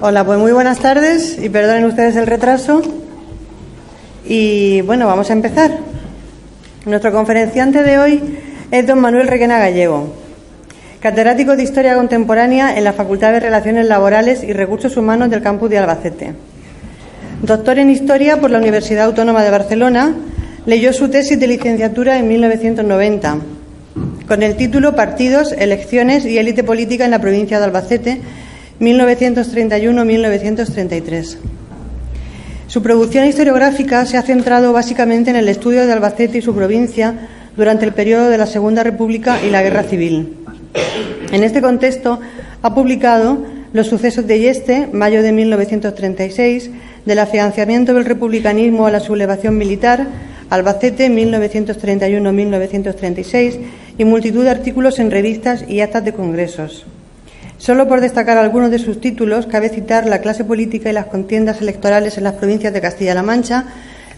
Hola, pues muy buenas tardes y perdonen ustedes el retraso. Y bueno, vamos a empezar. Nuestro conferenciante de hoy es don Manuel Requena Gallego, catedrático de Historia Contemporánea en la Facultad de Relaciones Laborales y Recursos Humanos del campus de Albacete. Doctor en Historia por la Universidad Autónoma de Barcelona, leyó su tesis de licenciatura en 1990, con el título Partidos, Elecciones y Élite Política en la provincia de Albacete, 1931-1933. Su producción historiográfica se ha centrado básicamente en el estudio de Albacete y su provincia durante el periodo de la Segunda República y la Guerra Civil. En este contexto, ha publicado Los sucesos de Yeste, mayo de 1936, del afianzamiento del republicanismo a la sublevación militar, Albacete, 1931-1936, y multitud de artículos en revistas y actas de congresos. Solo por destacar algunos de sus títulos, cabe citar La clase política y las contiendas electorales en las provincias de Castilla-La Mancha,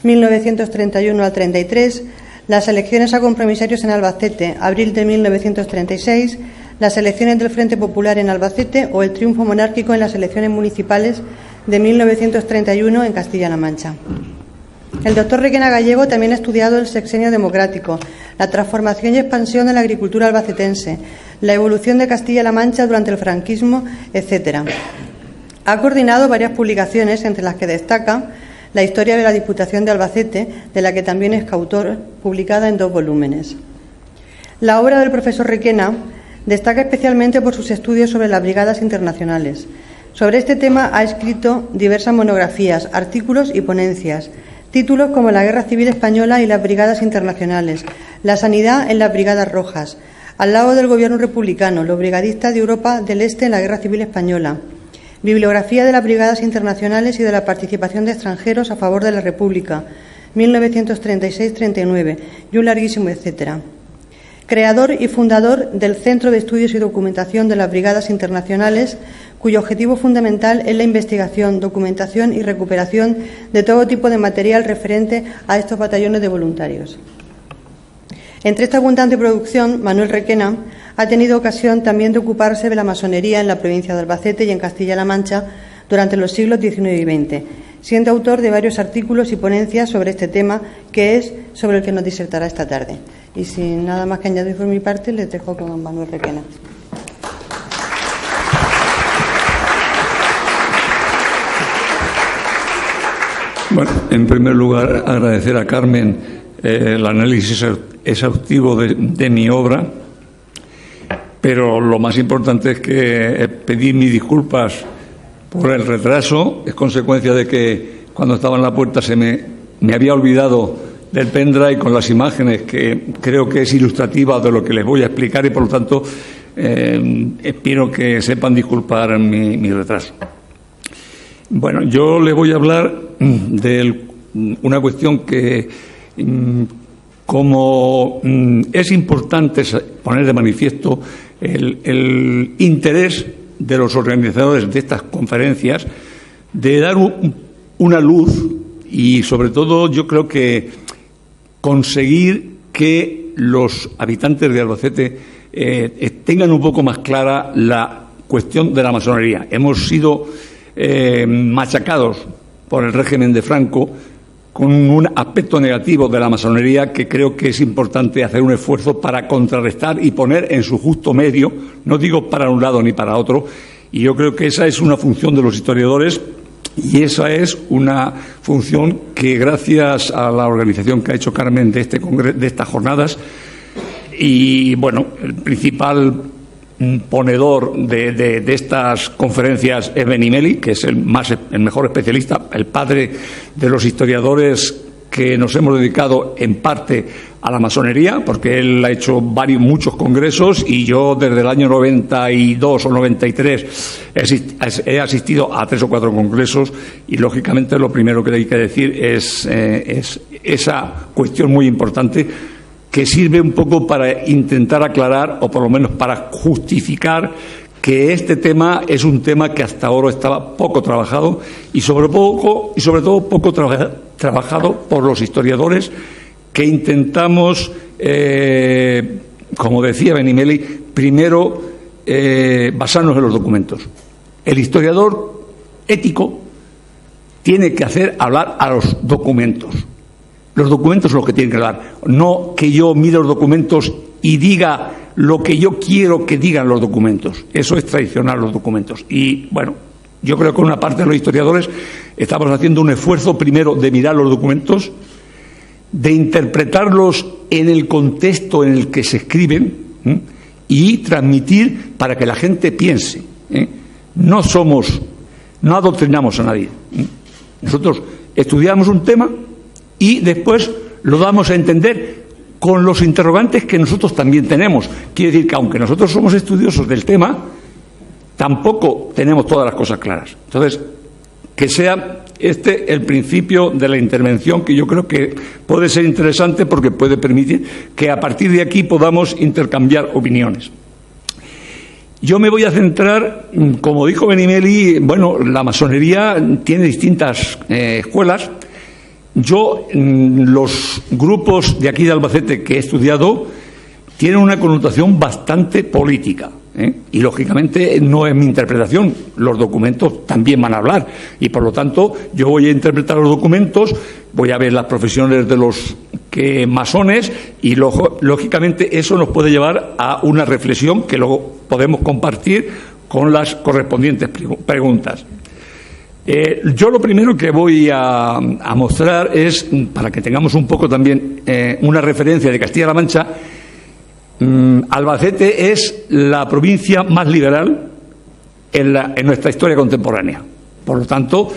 1931 al 33, Las elecciones a compromisarios en Albacete, abril de 1936, Las elecciones del Frente Popular en Albacete o el triunfo monárquico en las elecciones municipales de 1931 en Castilla-La Mancha. El doctor Requena Gallego también ha estudiado el sexenio democrático, la transformación y expansión de la agricultura albacetense, la evolución de Castilla-La Mancha durante el franquismo, etc. Ha coordinado varias publicaciones, entre las que destaca La historia de la Diputación de Albacete, de la que también es coautor, publicada en 2 volúmenes. La obra del profesor Requena destaca especialmente por sus estudios sobre las brigadas internacionales. Sobre este tema ha escrito diversas monografías, artículos y ponencias. Títulos como La Guerra Civil Española y las Brigadas Internacionales, La Sanidad en las Brigadas Rojas, Al lado del Gobierno republicano, los brigadistas de Europa del Este en la Guerra Civil Española, Bibliografía de las Brigadas Internacionales y de la participación de extranjeros a favor de la República, 1936-39, y un larguísimo etcétera. Creador y fundador del Centro de Estudios y Documentación de las Brigadas Internacionales, cuyo objetivo fundamental es la investigación, documentación y recuperación de todo tipo de material referente a estos batallones de voluntarios. Entre esta abundante producción, Manuel Requena ha tenido ocasión también de ocuparse de la masonería en la provincia de Albacete y en Castilla-La Mancha durante los siglos XIX y XX, siendo autor de varios artículos y ponencias sobre este tema, que es sobre el que nos disertará esta tarde. Y sin nada más que añadir por mi parte, les dejo con Manuel Requena. Bueno, en primer lugar, agradecer a Carmen el análisis exhaustivo de mi obra, pero lo más importante es que pedí mis disculpas por el retraso. Es consecuencia de que cuando estaba en la puerta me había olvidado del pendrive con las imágenes, que creo que es ilustrativa de lo que les voy a explicar, y por lo tanto espero que sepan disculpar mi retraso. Bueno, yo les voy a hablar de una cuestión que, como es importante poner de manifiesto el interés de los organizadores de estas conferencias de dar una luz y, sobre todo, yo creo que conseguir que los habitantes de Albacete tengan un poco más clara la cuestión de la masonería. Hemos sido machacados por el régimen de Franco con un aspecto negativo de la masonería que creo que es importante hacer un esfuerzo para contrarrestar y poner en su justo medio, no digo para un lado ni para otro, y yo creo que esa es una función de los historiadores y esa es una función que, gracias a la organización que ha hecho Carmen de estas jornadas, y bueno, el principal ponedor de estas conferencias es Benimeli, que es el mejor especialista, el padre de los historiadores que nos hemos dedicado en parte a la masonería, porque él ha hecho muchos congresos y yo desde el año 92 o 93 he asistido a 3 o 4 congresos y, lógicamente, lo primero que hay que decir es esa cuestión muy importante que sirve un poco para intentar aclarar, o por lo menos para justificar, que este tema es un tema que hasta ahora estaba poco trabajado y sobre todo poco trabajado por los historiadores que intentamos, como decía Benimeli, primero basarnos en los documentos. El historiador ético tiene que hacer hablar a los documentos. Los documentos son los que tienen que hablar. No que yo mire los documentos y diga lo que yo quiero que digan los documentos. Eso es traicionar los documentos. Y, bueno, yo creo que una parte de los historiadores estamos haciendo un esfuerzo primero de mirar los documentos, de interpretarlos en el contexto en el que se escriben, y transmitir para que la gente piense. No adoctrinamos a nadie. Nosotros estudiamos un tema y después lo damos a entender con los interrogantes que nosotros también tenemos. Quiere decir que aunque nosotros somos estudiosos del tema, tampoco tenemos todas las cosas claras. Entonces, que sea este el principio de la intervención, que yo creo que puede ser interesante porque puede permitir que a partir de aquí podamos intercambiar opiniones. Yo me voy a centrar, como dijo Benimeli, bueno, la masonería tiene distintas escuelas. Yo, los grupos de aquí de Albacete que he estudiado tienen una connotación bastante política, y lógicamente no es mi interpretación, los documentos también van a hablar y por lo tanto yo voy a interpretar los documentos, voy a ver las profesiones de los masones y lógicamente eso nos puede llevar a una reflexión que luego podemos compartir con las correspondientes preguntas. Yo lo primero que voy a mostrar es, para que tengamos un poco también una referencia de Castilla-La Mancha. Albacete es la provincia más liberal en nuestra historia contemporánea. Por lo tanto,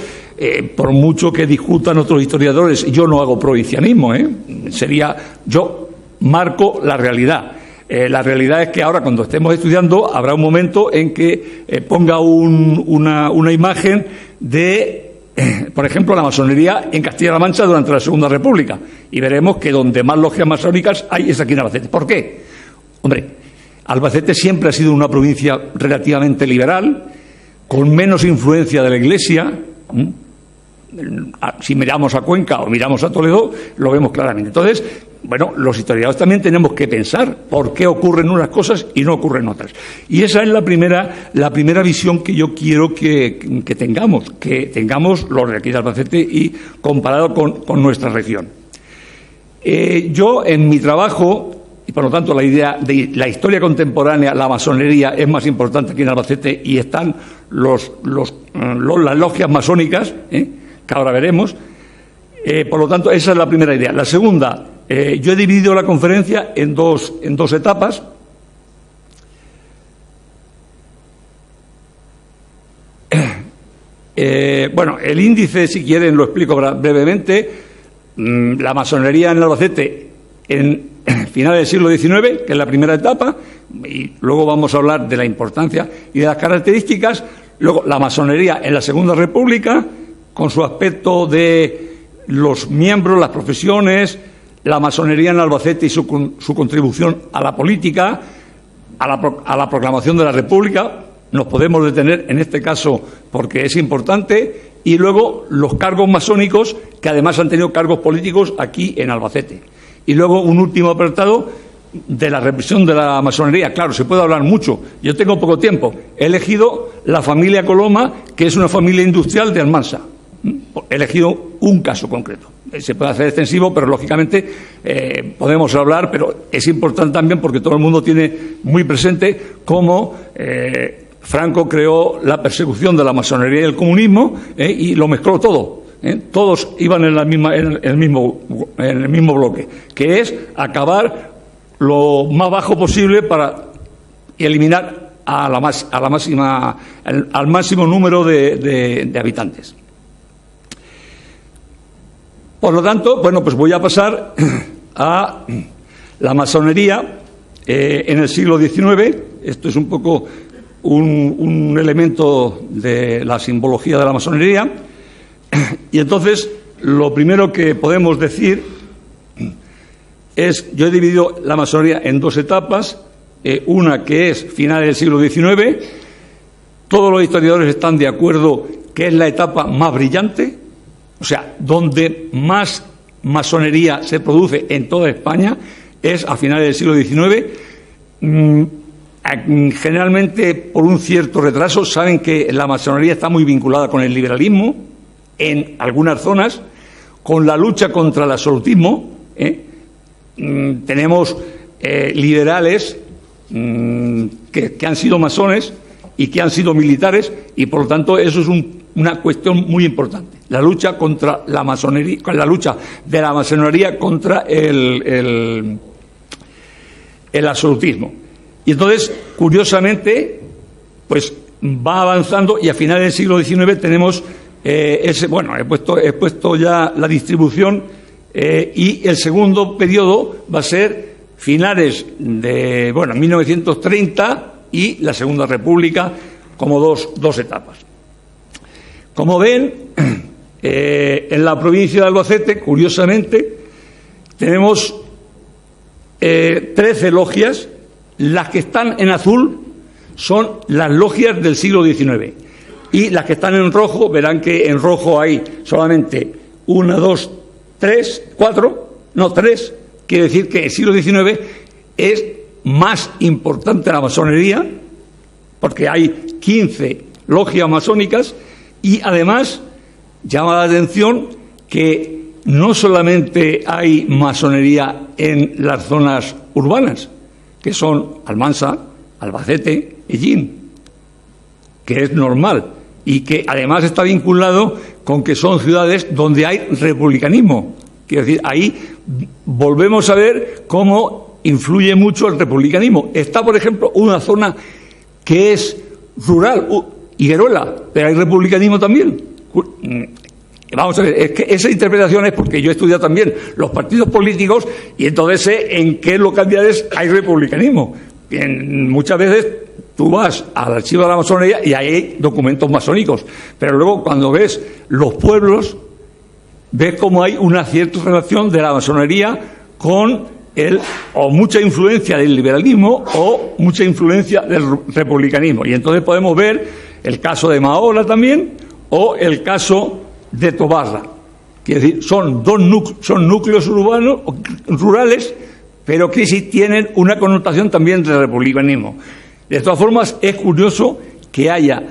por mucho que discutan otros historiadores, yo no hago provincianismo, yo marco la realidad. La realidad es que ahora, cuando estemos estudiando, habrá un momento en que ponga una imagen de, por ejemplo, la masonería en Castilla-La Mancha durante la Segunda República, y veremos que donde más logias masónicas hay es aquí en Albacete. ¿Por qué? Hombre, Albacete siempre ha sido una provincia relativamente liberal, con menos influencia de la Iglesia. Si miramos a Cuenca o miramos a Toledo, lo vemos claramente. Entonces, bueno, los historiadores también tenemos que pensar por qué ocurren unas cosas y no ocurren otras. Y esa es la primera visión que yo quiero que tengamos los de aquí de Albacete y comparado con nuestra región. Yo, en mi trabajo, y por lo tanto la idea de la historia contemporánea, la masonería es más importante aquí en Albacete, y están las logias masónicas, que ahora veremos. Por lo tanto, esa es la primera idea. La segunda, yo he dividido la conferencia en dos etapas. Bueno, el índice, si quieren, lo explico brevemente. La masonería en Albacete en finales del siglo XIX, que es la primera etapa, y luego vamos a hablar de la importancia y de las características. Luego, la masonería en la Segunda República, con su aspecto de los miembros, las profesiones, la masonería en Albacete y su contribución a la política, a la proclamación de la República. Nos podemos detener en este caso porque es importante. Y luego los cargos masónicos, que además han tenido cargos políticos aquí en Albacete. Y luego un último apartado de la represión de la masonería. Claro, se puede hablar mucho. Yo tengo poco tiempo. He elegido la familia Coloma, que es una familia industrial de Almansa. He elegido un caso concreto. Se puede hacer extensivo, pero lógicamente podemos hablar, pero es importante también porque todo el mundo tiene muy presente cómo Franco creó la persecución de la masonería y el comunismo, y lo mezcló todo. Todos iban en el mismo bloque, que es acabar lo más bajo posible para eliminar al máximo número de habitantes. Por lo tanto, bueno, pues voy a pasar a la masonería en el siglo XIX. Esto es un poco un elemento de la simbología de la masonería. Y entonces, lo primero que podemos decir es, yo he dividido la masonería en dos etapas, una que es finales del siglo XIX. Todos los historiadores están de acuerdo que es la etapa más brillante, o sea, donde más masonería se produce en toda España, es a finales del siglo XIX. generalmente por un cierto retraso. Saben que la masonería está muy vinculada con el liberalismo en algunas zonas, con la lucha contra el absolutismo. Tenemos liberales que han sido masones y que han sido militares, y por lo tanto eso es una cuestión muy importante. La lucha contra la masonería, la lucha de la masonería contra el absolutismo. Y entonces, curiosamente, pues va avanzando, y a finales del siglo XIX tenemos he puesto ya la distribución, y el segundo periodo va a ser finales de 1930 y la Segunda República, como dos etapas. Como ven, en la provincia de Albacete, curiosamente, tenemos 13 logias. Las que están en azul son las logias del siglo XIX, y las que están en rojo, verán que en rojo hay solamente 1, 2, 3, 4, no 3, quiere decir que el siglo XIX es más importante la masonería, porque hay 15 logias masónicas, y además llama la atención que no solamente hay masonería en las zonas urbanas, que son Almansa, Albacete, Ellín, que es normal, y que además está vinculado con que son ciudades donde hay republicanismo. Quiero decir, ahí volvemos a ver cómo influye mucho el republicanismo. Está, por ejemplo, una zona que es rural, Higueruela, pero hay republicanismo también. Vamos a ver, es que esa interpretación es porque yo he estudiado también los partidos políticos, y entonces sé en qué localidades hay republicanismo. Muchas veces tú vas al archivo de la masonería y hay documentos masónicos, pero luego cuando ves los pueblos, ves cómo hay una cierta relación de la masonería con o mucha influencia del liberalismo o mucha influencia del republicanismo. Y entonces podemos ver el caso de Maola también, o el caso de Tobarra. Quiere decir, son núcleos urbanos, rurales, pero que sí tienen una connotación también de republicanismo. De todas formas, es curioso que haya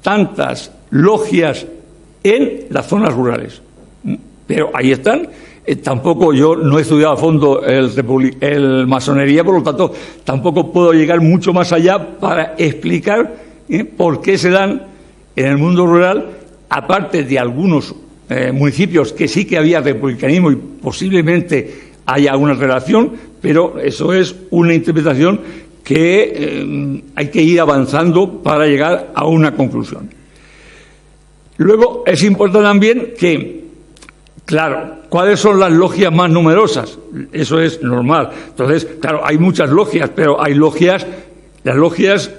tantas logias en las zonas rurales. Pero ahí están. Tampoco yo no he estudiado a fondo el masonería, por lo tanto, tampoco puedo llegar mucho más allá para explicar por qué se dan en el mundo rural, aparte de algunos municipios que sí que había republicanismo y posiblemente haya una relación, pero eso es una interpretación que hay que ir avanzando para llegar a una conclusión. Luego es importante también que, claro, ¿cuáles son las logias más numerosas? Eso es normal. Entonces, claro, hay muchas logias, pero hay logias, las logias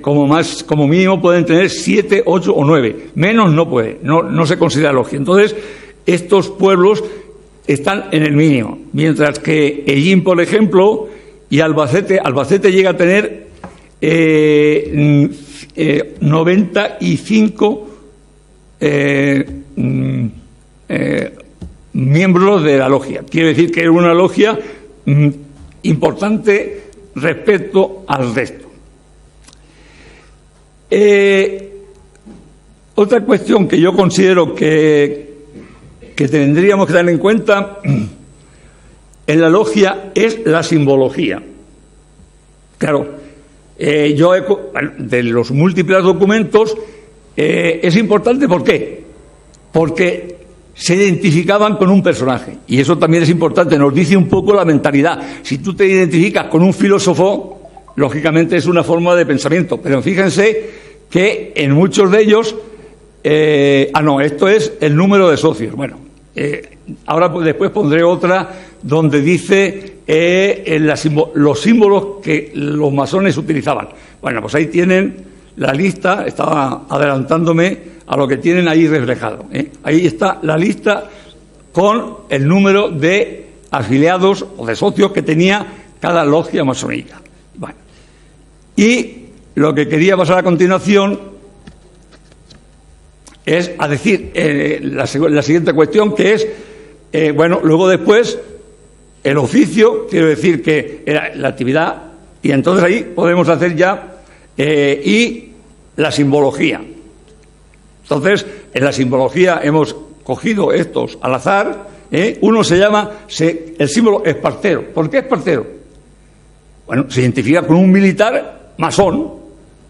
como mínimo pueden tener 7, 8 o 9. Menos no puede, no se considera logia. Entonces, estos pueblos están en el mínimo. Mientras que Ellín, por ejemplo, y Albacete llega a tener 95 miembros de la logia. Quiere decir que es una logia importante respecto al resto. Otra cuestión que yo considero que tendríamos que tener en cuenta en la logia es la simbología. Claro, de los múltiples documentos es importante. ¿Por qué? Porque se identificaban con un personaje, y eso también es importante, nos dice un poco la mentalidad. Si tú te identificas con un filósofo, lógicamente es una forma de pensamiento, pero fíjense que en muchos de ellos esto es el número de socios. Bueno, ahora después pondré otra donde dice los símbolos que los masones utilizaban. Bueno, pues ahí tienen la lista, estaba adelantándome a lo que tienen ahí reflejado. Ahí está la lista con el número de afiliados o de socios que tenía cada logia masónica. Bueno, y lo que quería pasar a continuación es a decir la siguiente cuestión, que es, luego después, el oficio. Quiero decir que era la actividad Y entonces ahí podemos hacer ya y la simbología. Entonces, en la simbología hemos cogido estos al azar. Uno se llama, el símbolo espartero. ¿Por qué espartero? Bueno, se identifica con un militar masón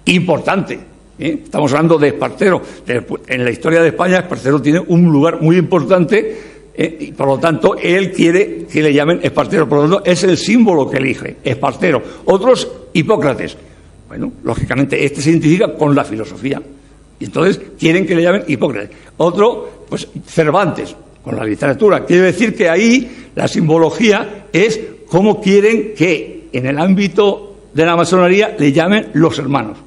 importante. Estamos hablando de Espartero. En la historia de España, Espartero tiene un lugar muy importante y por lo tanto él quiere que le llamen Espartero. Por lo tanto, es el símbolo que elige, Espartero. Otros, Hipócrates. Bueno, lógicamente, este se identifica con la filosofía y entonces quieren que le llamen Hipócrates. Otro, pues Cervantes, con la literatura. Quiere decir que ahí la simbología es cómo quieren que en el ámbito de la masonería le llamen los hermanos.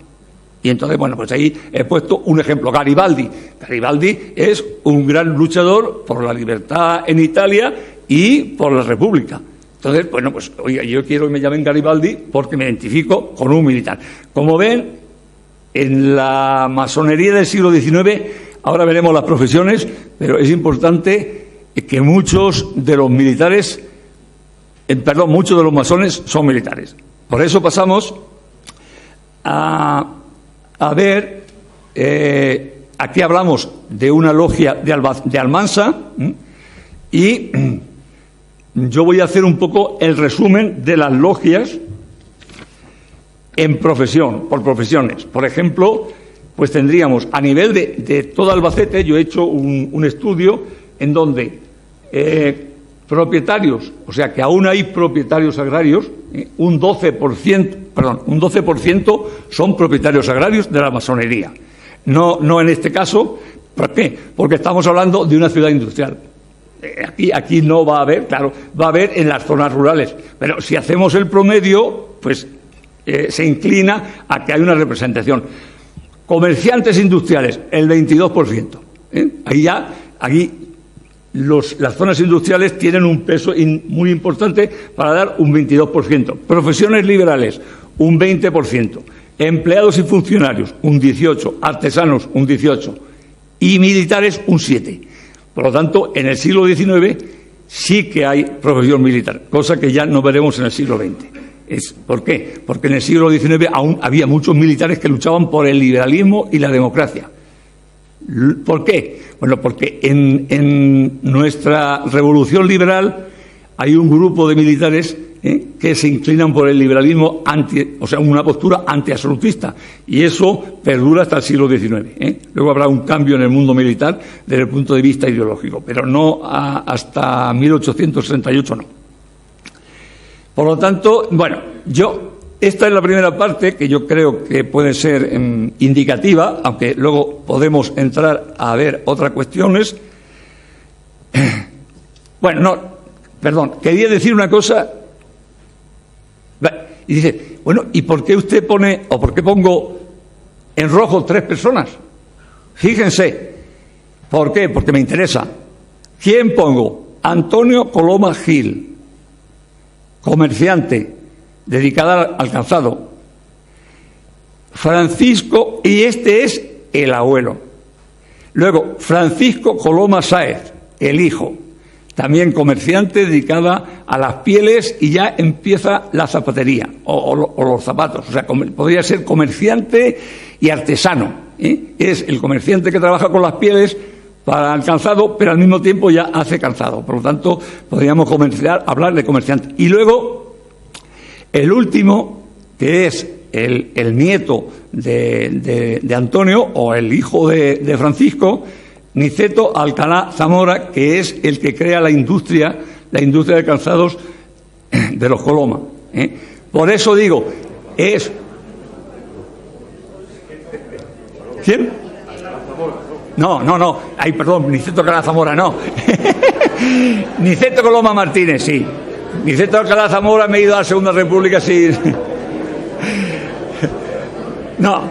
Y entonces, bueno, pues ahí he puesto un ejemplo, Garibaldi. Garibaldi es un gran luchador por la libertad en Italia y por la República. Entonces, bueno, pues oiga, yo quiero que me llamen Garibaldi porque me identifico con un militar. Como ven, en la masonería del siglo XIX, ahora veremos las profesiones, pero es importante que muchos de los militares, muchos de los masones son militares. Por eso pasamos a ver, aquí hablamos de una logia de Almansa y yo voy a hacer un poco el resumen de las logias en profesión, por profesiones. Por ejemplo, pues tendríamos a nivel de todo Albacete, yo he hecho un estudio en donde propietarios, o sea que aún hay propietarios agrarios, un 12% son propietarios agrarios de la masonería. No en este caso, ¿por qué? Porque estamos hablando de una ciudad industrial. Aquí no va a haber, claro, va a haber en las zonas rurales, pero si hacemos el promedio, pues se inclina a que hay una representación. Comerciantes industriales, el 22%. Aquí las zonas industriales tienen un peso muy importante para dar un 22%. Profesiones liberales, un 20%. Empleados y funcionarios, un 18%. Artesanos, un 18%. Y militares, un 7%. Por lo tanto, en el siglo XIX sí que hay profesión militar, cosa que ya no veremos en el siglo XX. ¿Por qué? Porque en el siglo XIX aún había muchos militares que luchaban por el liberalismo y la democracia. ¿Por qué? Bueno, porque en nuestra revolución liberal hay un grupo de militares que se inclinan por el liberalismo o sea, una postura antiabsolutista, y eso perdura hasta el siglo XIX. Luego habrá un cambio en el mundo militar desde el punto de vista ideológico, pero no hasta 1868 no. Por lo tanto, bueno, esta es la primera parte que yo creo que puede ser indicativa, aunque luego podemos entrar a ver otras cuestiones. Bueno, quería decir una cosa. Y dice, bueno, ¿y por qué usted pone, o por qué pongo en rojo 3 personas? Fíjense, ¿por qué? Porque me interesa. ¿Quién pongo? Antonio Coloma Gil, comerciante, dedicada al calzado. Francisco, y este es el abuelo. Luego, Francisco Coloma Sáez, el hijo, también comerciante, dedicada a las pieles, y ya empieza la zapatería o los zapatos. O sea, podría ser comerciante y artesano. Es el comerciante que trabaja con las pieles para el calzado, pero al mismo tiempo ya hace calzado. Por lo tanto, podríamos hablar de comerciante. Y luego, el último, que es el nieto de Antonio, o el hijo de Francisco, Niceto Alcalá Zamora, que es el que crea la industria de calzados de los Coloma. Por eso digo, es... ¿Quién? No. Ay, perdón, Niceto Alcalá Zamora, no. Niceto Coloma Martínez, sí. Niceto Alcalá Zamora me he ido a la Segunda República sin... No,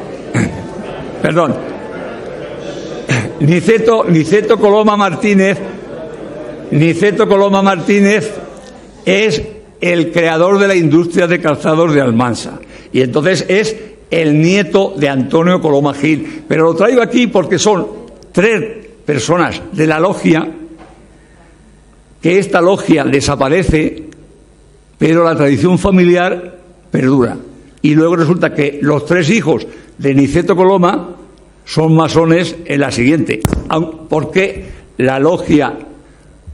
perdón. Niceto Coloma Martínez es el creador de la industria de calzados de Almansa, y entonces es el nieto de Antonio Coloma Gil. Pero lo traigo aquí porque son 3 personas de la logia, que esta logia desaparece, pero la tradición familiar perdura. Y luego resulta que los 3 hijos de Niceto Coloma son masones en la siguiente, porque la logia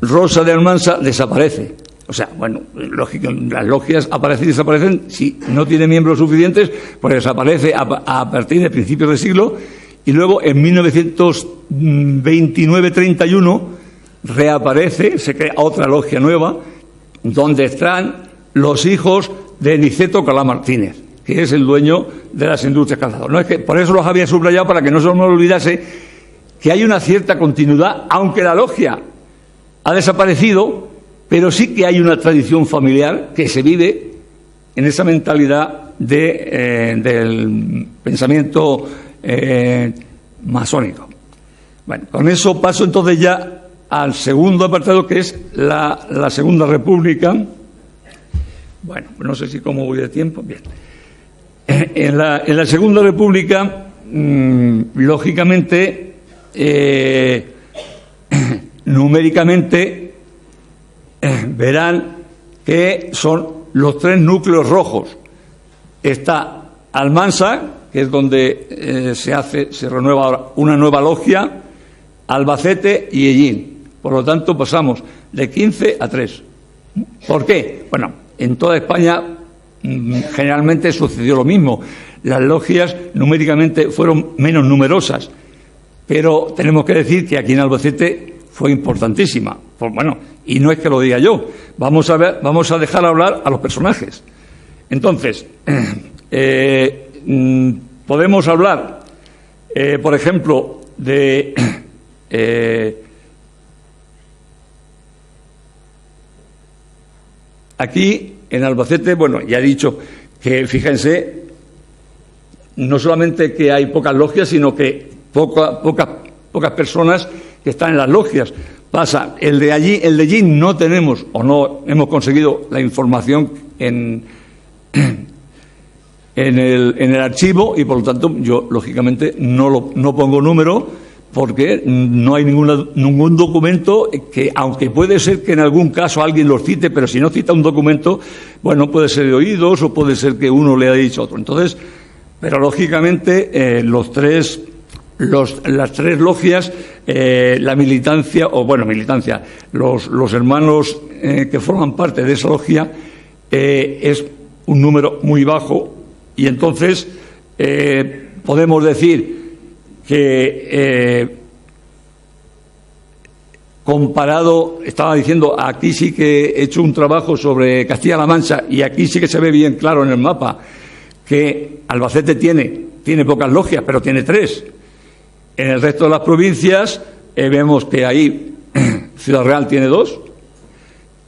Rosa de Almansa desaparece. O sea, bueno, lógico, las logias aparecen y desaparecen. Si no tiene miembros suficientes, pues desaparece a partir de principios de siglo. Y luego, en 1929-31, reaparece, se crea otra logia nueva, donde están los hijos de Niceto Coloma Martínez, que es el dueño de las Industrias Calzados. No es que, por eso los había subrayado, para que no se me olvidase que hay una cierta continuidad, aunque la logia ha desaparecido, pero sí que hay una tradición familiar que se vive en esa mentalidad del pensamiento masónico. Bueno, con eso paso entonces ya al segundo apartado, que es la Segunda República. Bueno, no sé si cómo voy de tiempo. Bien. En la Segunda República, lógicamente, numéricamente, verán que son los 3 núcleos rojos. Está Almansa, que es donde se renueva ahora una nueva logia, Albacete y Hellín. Por lo tanto, pasamos de 15 a 3. ¿Por qué? Bueno, en toda España generalmente sucedió lo mismo. Las logias numéricamente fueron menos numerosas, pero tenemos que decir que aquí en Albacete fue importantísima. Pues bueno, y no es que lo diga yo. Vamos a dejar hablar a los personajes. Entonces, podemos hablar, por ejemplo, de aquí en Albacete. Bueno, ya he dicho que, fíjense, no solamente que hay pocas logias, sino que pocas personas que están en las logias. Pasa, el de allí no tenemos o no hemos conseguido la información en el archivo, y por lo tanto yo lógicamente no pongo número, porque no hay ningún documento que, aunque puede ser que en algún caso alguien los cite, pero si no cita un documento, bueno, puede ser de oídos o puede ser que uno le haya dicho a otro. Entonces, pero lógicamente las 3 logias, la militancia, los hermanos que forman parte de esa logia, es un número muy bajo, y entonces podemos decir que comparado, estaba diciendo, aquí sí que he hecho un trabajo sobre Castilla-La Mancha, y aquí sí que se ve bien claro en el mapa que Albacete tiene pocas logias, pero tiene 3. En el resto de las provincias vemos que ahí Ciudad Real tiene 2,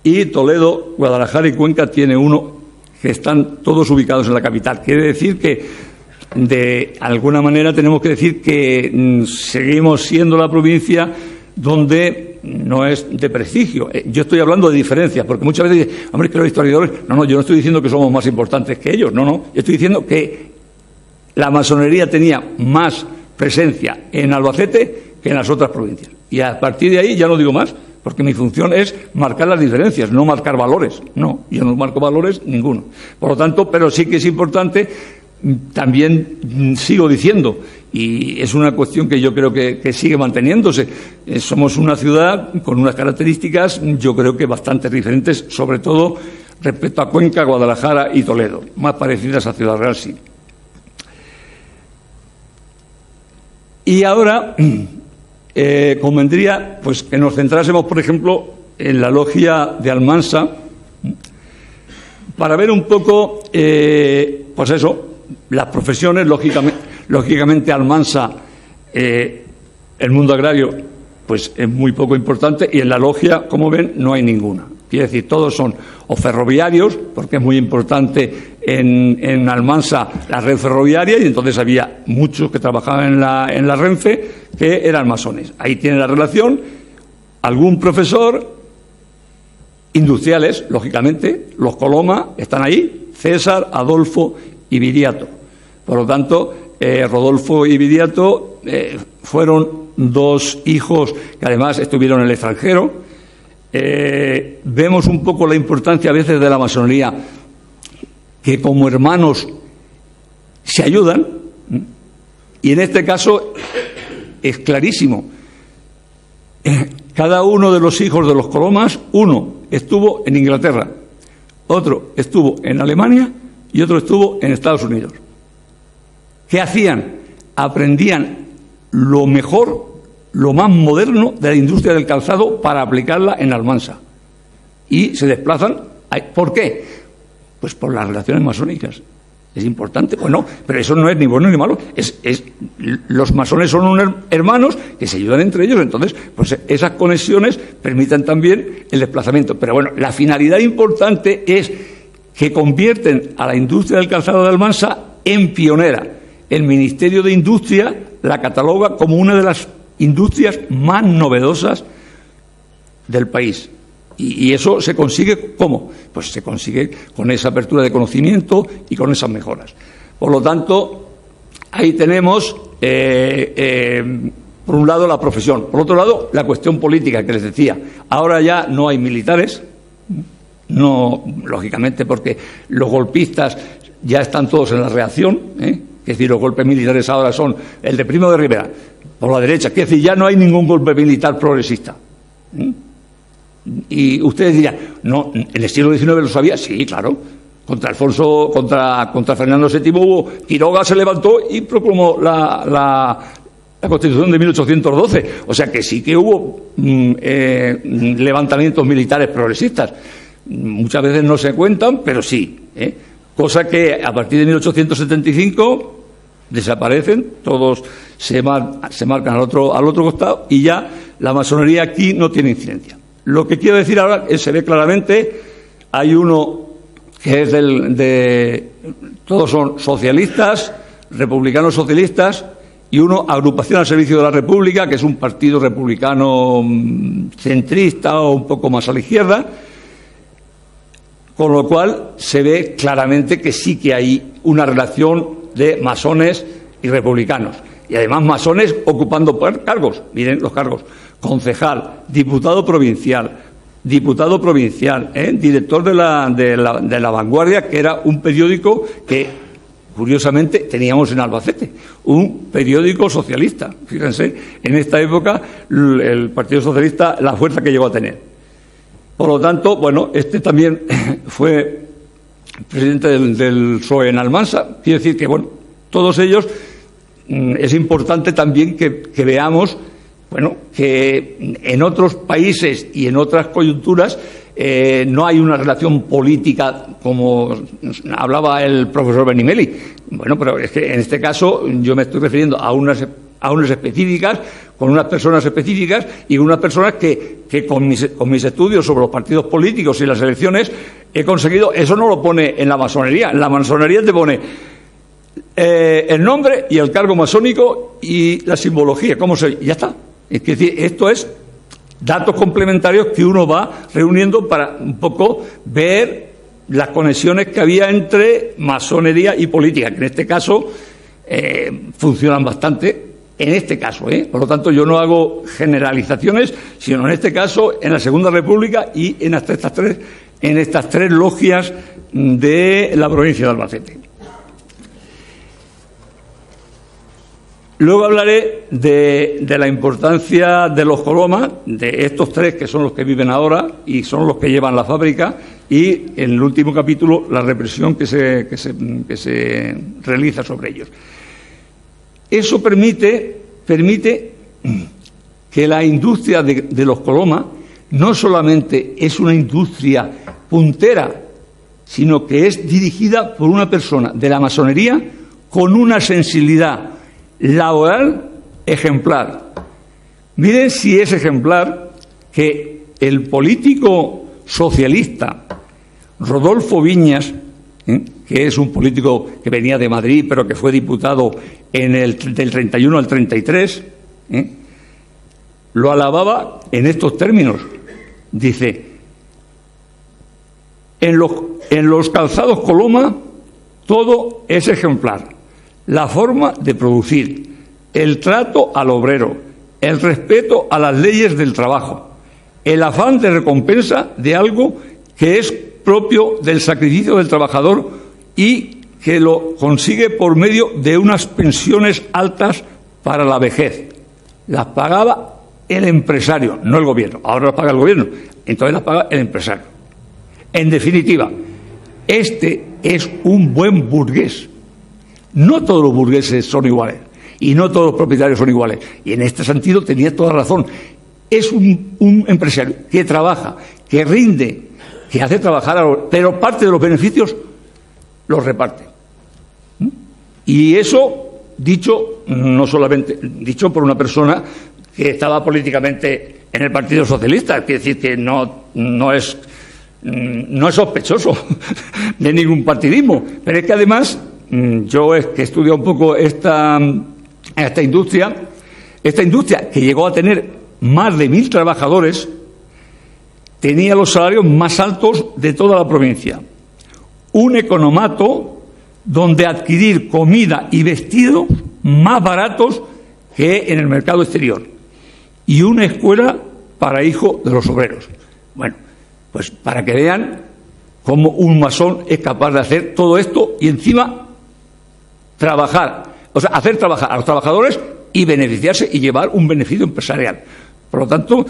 y Toledo, Guadalajara y Cuenca tiene 1, que están todos ubicados en la capital. Quiere decir que, de alguna manera, tenemos que decir que seguimos siendo la provincia donde no es de prestigio. Yo estoy hablando de diferencias, porque muchas veces dicen, hombre, que los historiadores... No, yo no estoy diciendo que somos más importantes que ellos, no. Yo estoy diciendo que la masonería tenía más presencia en Albacete que en las otras provincias. Y a partir de ahí ya no digo más, porque mi función es marcar las diferencias, no marcar valores. No, yo no marco valores ninguno. Por lo tanto, pero sí que es importante, también sigo diciendo, y es una cuestión que yo creo que sigue manteniéndose. Somos una ciudad con unas características, yo creo que bastante diferentes, sobre todo respecto a Cuenca, Guadalajara y Toledo, más parecidas a Ciudad Real, sí. Y ahora convendría pues que nos centrásemos, por ejemplo, en la logia de Almansa, para ver un poco, pues eso, las profesiones. Lógicamente Almansa, el mundo agrario, pues es muy poco importante, y en la logia, como ven, no hay ninguna. Quiere decir, todos son o ferroviarios, porque es muy importante en Almansa la red ferroviaria, y entonces había muchos que trabajaban en la Renfe que eran masones. Ahí tiene la relación. Algún profesor, industriales, lógicamente, los Coloma están ahí, César, Adolfo y Viriato. Por lo tanto, Rodolfo y Viriato fueron 2 hijos que además estuvieron en el extranjero. Vemos un poco la importancia a veces de la masonería. que como hermanos se ayudan, y en este caso es clarísimo. Cada uno de los hijos de los Colomas, uno estuvo en Inglaterra, otro estuvo en Alemania y otro estuvo en Estados Unidos. ¿Qué hacían? Aprendían lo mejor, lo más moderno de la industria del calzado para aplicarla en Almansa. Y se desplazan. ¿Por qué? Pues por las relaciones masónicas. Es importante. Bueno, pero eso no es ni bueno ni malo. Los masones son unos hermanos que se ayudan entre ellos. Entonces, pues esas conexiones permiten también el desplazamiento. Pero bueno, la finalidad importante es que convierten a la industria del calzado de Almansa en pionera. El Ministerio de Industria la cataloga como una de las industrias más novedosas del país. Y eso se consigue, ¿cómo? Pues se consigue con esa apertura de conocimiento y con esas mejoras. Por lo tanto, ahí tenemos, por un lado, la profesión. Por otro lado, la cuestión política que les decía. Ahora ya no hay militares, no, lógicamente, porque los golpistas ya están todos en la reacción, Es decir, los golpes militares ahora son el de Primo de Rivera, por la derecha. Es decir, ya no hay ningún golpe militar progresista. Y ustedes dirán, no, ¿en el siglo XIX lo sabía? Sí, claro. Contra Fernando VII hubo, Quiroga se levantó y proclamó la Constitución de 1812. O sea que sí que hubo levantamientos militares progresistas. Muchas veces no se cuentan, pero sí. Cosa que a partir de 1875 desaparecen, todos se marcan al otro costado y ya la masonería aquí no tiene incidencia. Lo que quiero decir ahora es, se ve claramente, hay uno que es todos son socialistas, republicanos socialistas, y uno agrupación al servicio de la República, que es un partido republicano centrista o un poco más a la izquierda, con lo cual se ve claramente que sí que hay una relación de masones y republicanos. Y además masones ocupando cargos. Miren los cargos. Concejal, diputado provincial, director de la Vanguardia, que era un periódico que, curiosamente, teníamos en Albacete, un periódico socialista. Fíjense, en esta época el Partido Socialista, la fuerza que llegó a tener. Por lo tanto, bueno, este también fue presidente del PSOE en Almansa. Quiere decir que, bueno, todos ellos, es importante también que veamos, bueno, que en otros países y en otras coyunturas no hay una relación política como hablaba el profesor Benimeli. Bueno, pero es que en este caso yo me estoy refiriendo a unas específicas, con unas personas específicas y unas personas que con mis estudios sobre los partidos políticos y las elecciones he conseguido. Eso no lo pone en la masonería. En la masonería te pone el nombre y el cargo masónico y la simbología, y ya está. Es decir, esto es datos complementarios que uno va reuniendo para un poco ver las conexiones que había entre masonería y política, que en este caso funcionan bastante. En este caso, por lo tanto, yo no hago generalizaciones, sino en este caso, en la Segunda República y en estas tres logias de la provincia de Albacete. Luego hablaré de la importancia de los Colomas, de estos tres que son los que viven ahora y son los que llevan la fábrica, y en el último capítulo la represión que se realiza sobre ellos. Eso permite que la industria de los Colomas no solamente es una industria puntera, sino que es dirigida por una persona de la masonería con una sensibilidad laboral ejemplar. Miren si es ejemplar que el político socialista Rodolfo Viñas, que es un político que venía de Madrid, pero que fue diputado del 31 al 33, lo alababa en estos términos. Dice, en los calzados Coloma todo es ejemplar. La forma de producir, el trato al obrero, el respeto a las leyes del trabajo, el afán de recompensa de algo que es propio del sacrificio del trabajador y que lo consigue por medio de unas pensiones altas para la vejez. Las pagaba el empresario, no el gobierno. Ahora las paga el gobierno, entonces las paga el empresario. En definitiva, este es un buen burgués. No todos los burgueses son iguales y no todos los propietarios son iguales. Y en este sentido tenía toda razón. Es un empresario que trabaja, que rinde, que hace trabajar pero parte de los beneficios los reparte. Y eso dicho no solamente dicho por una persona que estaba políticamente en el Partido Socialista, quiere decir que no es sospechoso de ningún partidismo, pero es que además yo he estudiado un poco esta industria que llegó a tener más de 1.000 trabajadores, tenía los salarios más altos de toda la provincia. Un economato donde adquirir comida y vestidos más baratos que en el mercado exterior. Y una escuela para hijos de los obreros. Bueno, pues para que vean cómo un masón es capaz de hacer todo esto y encima hacer trabajar a los trabajadores y beneficiarse y llevar un beneficio empresarial. Por lo tanto,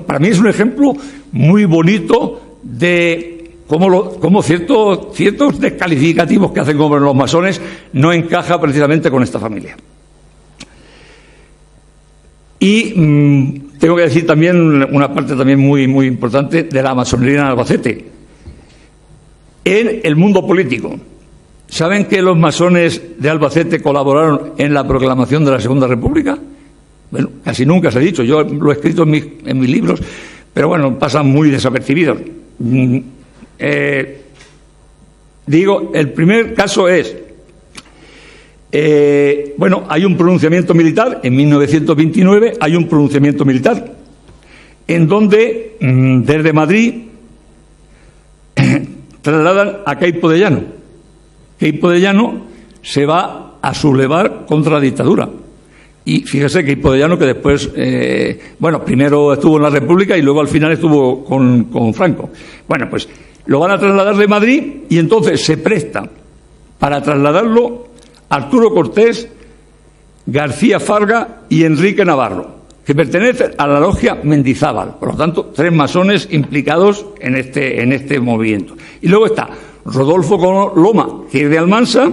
para mí es un ejemplo muy bonito de cómo ciertos descalificativos que hacen como los masones no encaja precisamente con esta familia. Y tengo que decir también una parte también muy, muy importante de la masonería en Albacete. En el mundo político, ¿saben que los masones de Albacete colaboraron en la proclamación de la Segunda República? Bueno, casi nunca se ha dicho. Yo lo he escrito en mis libros, pero bueno, pasan muy desapercibidos. Digo, el primer caso es, hay un pronunciamiento militar, en 1929 hay un pronunciamiento militar, en donde desde Madrid trasladan a Queipo de Llano. Queipo de Llano se va a sublevar contra la dictadura. Y fíjese que Queipo de Llano, que después, primero estuvo en la República y luego al final estuvo con Franco. Bueno, pues lo van a trasladar de Madrid y entonces se presta para trasladarlo Arturo Cortés, García Farga y Enrique Navarro, que pertenecen a la logia Mendizábal. Por lo tanto, 3 masones implicados en este movimiento. Y luego está Rodolfo Loma, que es de Almansa,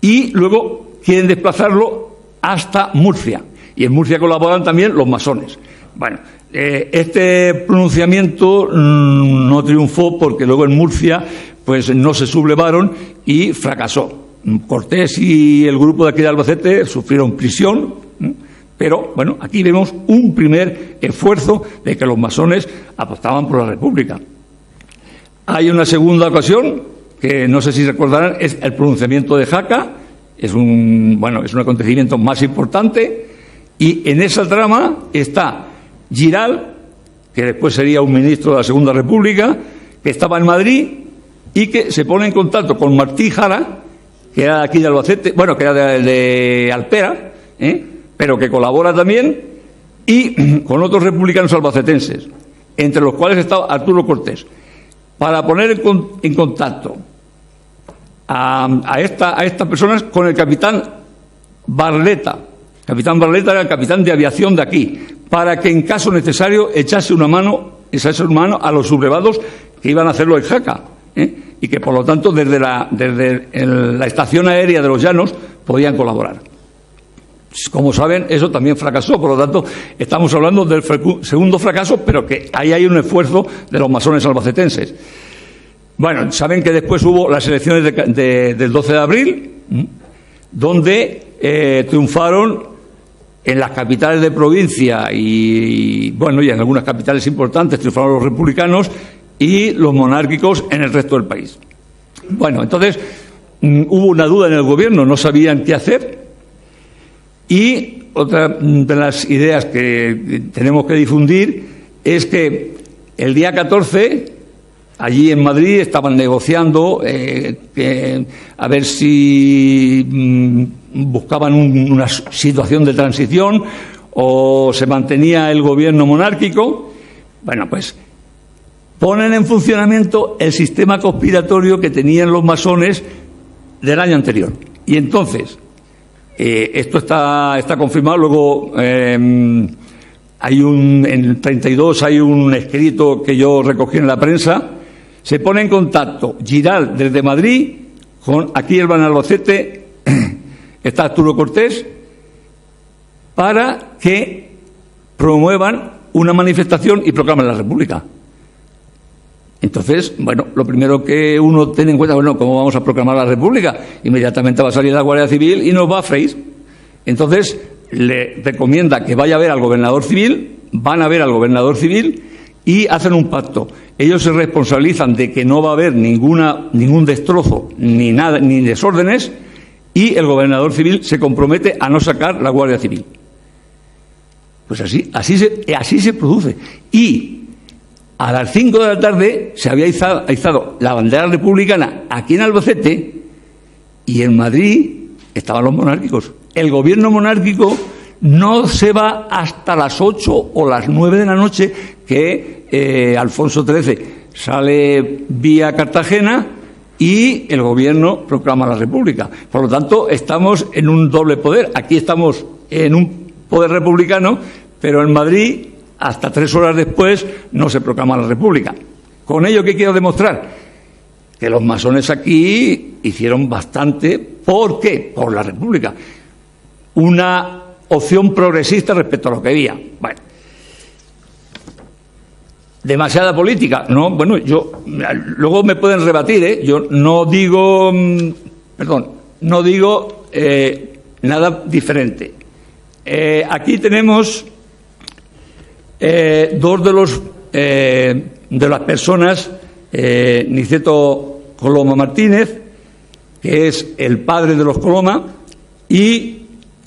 y luego quieren desplazarlo hasta Murcia. Y en Murcia colaboran también los masones. Bueno, este pronunciamiento no triunfó porque luego en Murcia pues no se sublevaron y fracasó. Cortés y el grupo de aquí de Albacete sufrieron prisión, pero bueno, aquí vemos un primer esfuerzo de que los masones apostaban por la República. Hay una segunda ocasión que no sé si recordarán, es el pronunciamiento de Jaca. Es un acontecimiento más importante, y en esa trama está Giral, que después sería un ministro de la Segunda República, que estaba en Madrid y que se pone en contacto con Martí Jara, que era de aquí de Albacete, que era de Alpera, pero que colabora también, y con otros republicanos albacetenses, entre los cuales estaba Arturo Cortés, para poner en contacto a estas personas con el capitán Barleta. Capitán Barleta era el capitán de aviación de aquí, para que en caso necesario echase una mano a los sublevados que iban a hacerlo en Jaca, y que por lo tanto desde la estación aérea de los Llanos podían colaborar. Como saben, eso también fracasó, por lo tanto estamos hablando del segundo fracaso, pero que ahí hay un esfuerzo de los masones albacetenses. Bueno, saben que después hubo las elecciones del 12 de abril, donde triunfaron en las capitales de provincia y en algunas capitales importantes triunfaron los republicanos y los monárquicos en el resto del país. Bueno, entonces hubo una duda en el gobierno, no sabían qué hacer, y otra de las ideas que tenemos que difundir es que el día 14... allí en Madrid estaban negociando a ver si buscaban una situación de transición o se mantenía el gobierno monárquico. Bueno, pues ponen en funcionamiento el sistema conspiratorio que tenían los masones del año anterior. Y entonces, esto está confirmado. Luego, en el 32 hay un escrito que yo recogí en la prensa. Se pone en contacto Giral desde Madrid con aquí el Albacete, está Arturo Cortés, para que promuevan una manifestación y proclamen la República. Entonces, bueno, lo primero que uno tiene en cuenta, bueno, ¿cómo vamos a proclamar la República? Inmediatamente va a salir la Guardia Civil y nos va a freír. Entonces, le recomienda que vaya a ver al gobernador civil, van a ver al gobernador civil y hacen un pacto. Ellos se responsabilizan de que no va a haber ningún destrozo, ni nada, ni desórdenes, y el gobernador civil se compromete a no sacar la Guardia Civil. Pues así se produce. Y a las 5 de la tarde se había izado la bandera republicana aquí en Albacete, y en Madrid estaban los monárquicos. El gobierno monárquico no se va hasta las 8 o las 9 de la noche, que Alfonso XIII sale vía Cartagena y el gobierno proclama la República. Por lo tanto, estamos en un doble poder. Aquí estamos en un poder republicano, pero en Madrid, hasta 3 horas después, no se proclama la República. Con ello, ¿qué quiero demostrar? Que los masones aquí hicieron bastante. ¿Por qué? Por la República. Una opción progresista respecto a lo que había. Bueno. Demasiada política. No, bueno, luego me pueden rebatir, ¿eh? Yo no digo, nada diferente. Aquí tenemos dos de las personas, Niceto Coloma Martínez, que es el padre de los Coloma, y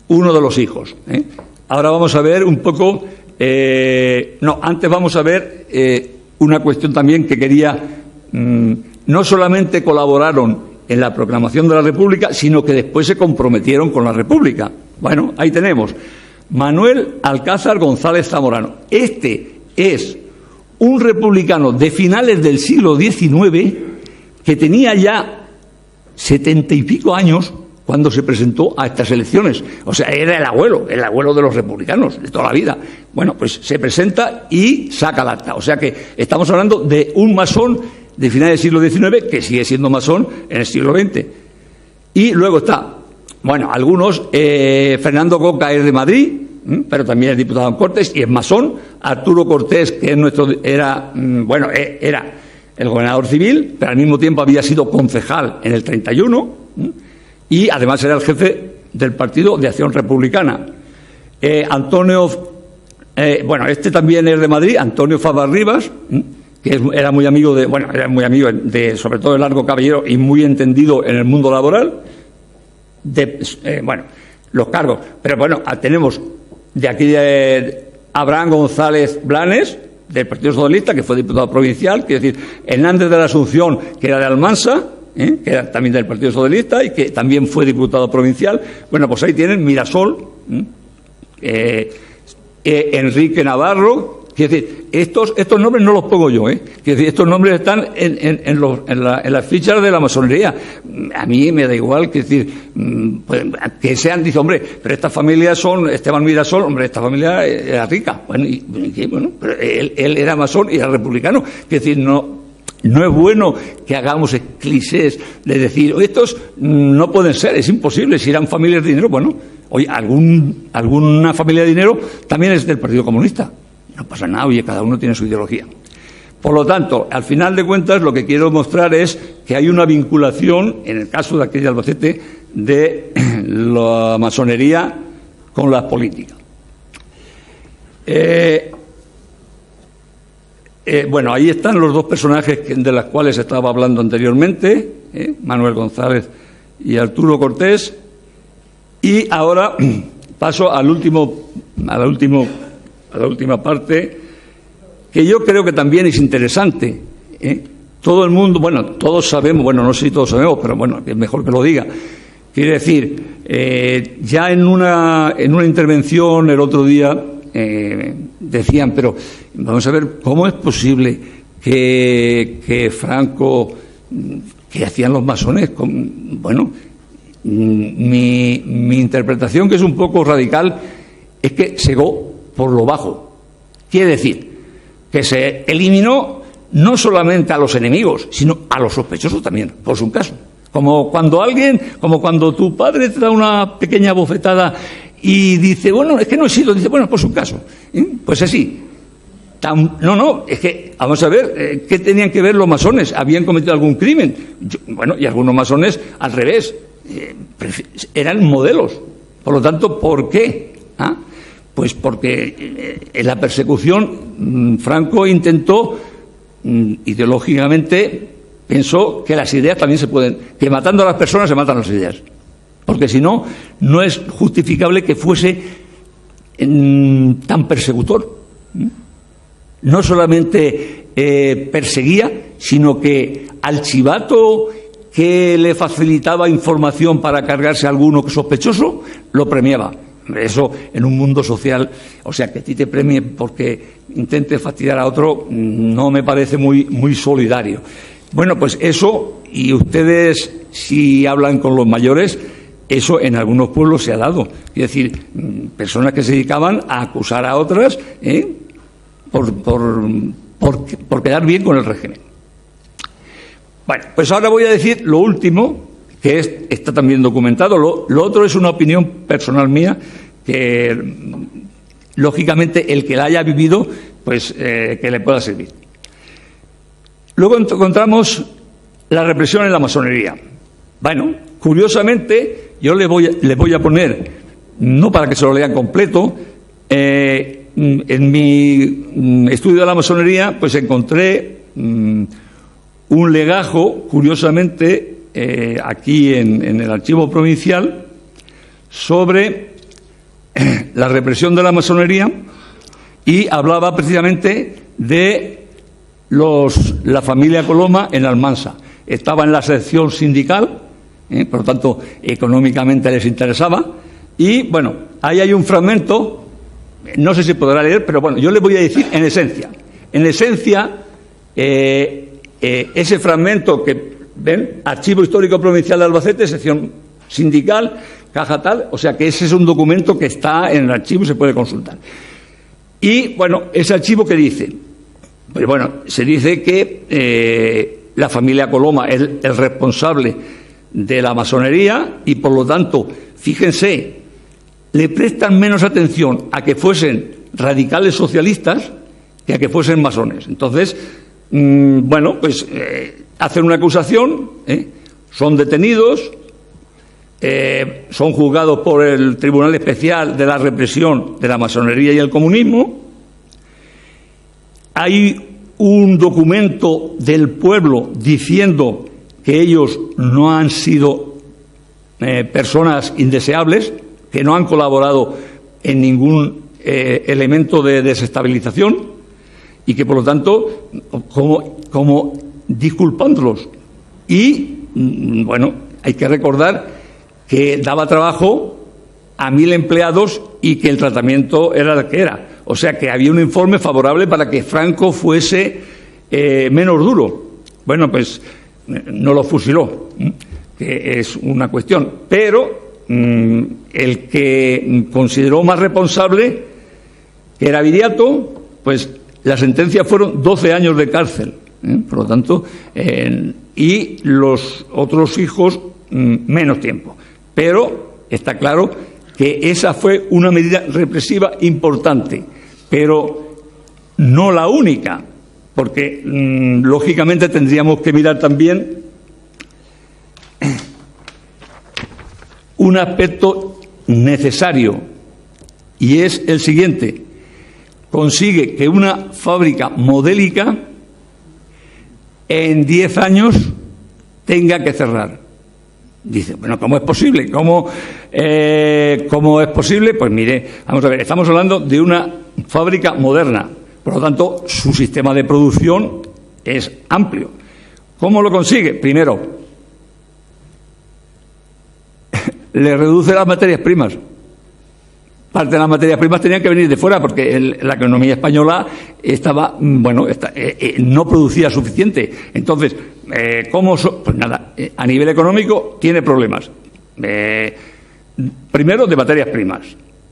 uno de los hijos. Ahora vamos a ver un poco. Antes vamos a ver una cuestión también que quería. No solamente colaboraron en la proclamación de la República, sino que después se comprometieron con la República. Bueno, ahí tenemos Manuel Alcázar González Zamorano. Este es un republicano de finales del siglo XIX que tenía ya 70 y pico años cuando se presentó a estas elecciones. O sea, era el abuelo de los republicanos de toda la vida. Bueno, pues se presenta y saca el acta. O sea que estamos hablando de un masón de finales del siglo XIX que sigue siendo masón en el siglo XX. Y luego está, algunos, Fernando Coca es de Madrid, pero también es diputado en Cortes y es masón. Arturo Cortés, que era el gobernador civil, pero al mismo tiempo había sido concejal en el 31, y además era el jefe del Partido de Acción Republicana. Este también es de Madrid, Antonio Fabas Rivas, que era muy amigo de sobre todo de Largo Caballero y muy entendido en el mundo laboral. Los cargos. Pero tenemos de aquí de Abraham González Blanes, del Partido Socialista, que fue diputado provincial, quiero decir, Hernández de la Asunción, que era de Almansa, que era también del Partido Socialista y que también fue diputado provincial. Bueno, pues ahí tienen Mirasol, Enrique Navarro. Quiero decir, estos nombres no los pongo yo, Quiero decir, estos nombres están en las fichas de la masonería. A mí me da igual, quiero decir, que sean, dice, hombre, pero estas familias son Esteban Mirasol, hombre, esta familia era rica. Pero él era masón y era republicano. Quiero decir, no es bueno que hagamos clichés de decir, estos no pueden ser, es imposible, si eran familias de dinero. Bueno, oye, alguna familia de dinero también es del Partido Comunista. No pasa nada, oye, cada uno tiene su ideología. Por lo tanto, al final de cuentas, lo que quiero mostrar es que hay una vinculación, en el caso de aquí de Albacete, de la masonería con la política. Ahí están los dos personajes de los cuales estaba hablando anteriormente, Manuel González y Arturo Cortés. Y ahora paso a la última parte, que yo creo que también es interesante. Todo el mundo, todos sabemos, no sé si todos sabemos, pero es mejor que lo diga. Quiere decir, ya en una intervención el otro día decían, pero vamos a ver, ¿cómo es posible que Franco, que hacían los masones. Bueno, mi interpretación, que es un poco radical, es que se llegó por lo bajo. Quiere decir que se eliminó no solamente a los enemigos, sino a los sospechosos también, por su caso. Como cuando tu padre te da una pequeña bofetada y dice, bueno, es que no he sido, dice, bueno, por su caso. Pues así. No, es que, vamos a ver, ¿qué tenían que ver los masones? ¿Habían cometido algún crimen? Bueno, y algunos masones, al revés, eran modelos. Por lo tanto, ¿por qué? Pues porque en la persecución Franco intentó, ideológicamente, pensó que las ideas también se pueden, que matando a las personas se matan las ideas. Porque si no, no es justificable que fuese tan persecutor. No solamente perseguía, sino que al chivato que le facilitaba información para cargarse a alguno sospechoso, lo premiaba. Eso en un mundo social, o sea, que a ti te premien porque intentes fastidiar a otro, no me parece muy solidario. Bueno, pues eso, y ustedes si hablan con los mayores, eso en algunos pueblos se ha dado. Es decir, personas que se dedicaban a acusar a otras por quedar bien con el régimen. Bueno, pues ahora voy a decir lo último, que está también documentado. Lo otro es una opinión personal mía, que lógicamente el que la haya vivido, pues que le pueda servir. Luego encontramos la represión en la masonería. Bueno, curiosamente, yo le voy a poner, no para que se lo lean completo, en mi estudio de la masonería, pues encontré un legajo, curiosamente, aquí en el archivo provincial, sobre la represión de la masonería, y hablaba precisamente de la familia Coloma en Almansa. Estaba en la sección sindical, por lo tanto, económicamente les interesaba, y bueno, ahí hay un fragmento, no sé si podrá leer, pero bueno, yo le voy a decir en esencia. En esencia, ese fragmento que ven, Archivo Histórico Provincial de Albacete, sección sindical, caja tal, o sea que ese es un documento que está en el archivo y se puede consultar. Y bueno, ese archivo que dice, pues bueno, se dice que la familia Coloma es el responsable de la masonería y por lo tanto, fíjense, le prestan menos atención a que fuesen radicales socialistas que a que fuesen masones. Entonces, bueno, pues hacen una acusación, son detenidos, son juzgados por el Tribunal Especial de la Represión de la Masonería y el Comunismo. Hay un documento del pueblo diciendo que ellos no han sido personas indeseables, que no han colaborado en ningún elemento de desestabilización y que, por lo tanto, como disculpándolos. Y, bueno, hay que recordar que daba trabajo a 1.000 empleados y que el tratamiento era el que era. O sea, que había un informe favorable para que Franco fuese menos duro. Bueno, pues no lo fusiló, que es una cuestión. Pero el que consideró más responsable, que era Viriato, pues la sentencia fueron 12 años de cárcel. Por lo tanto, y los otros hijos menos tiempo. Pero está claro que esa fue una medida represiva importante, pero no la única, porque lógicamente tendríamos que mirar también un aspecto necesario, y es el siguiente: consigue que una fábrica modélica en 10 años tenga que cerrar. Dice, bueno, ¿cómo es posible? ¿Cómo es posible? Pues mire, vamos a ver, estamos hablando de una fábrica moderna, por lo tanto, su sistema de producción es amplio. ¿Cómo lo consigue? Primero, le reduce las materias primas. parte de las materias primas tenían que venir de fuera porque la economía española estaba, no producía suficiente. Entonces, pues nada, a nivel económico tiene problemas. Primero, de materias primas.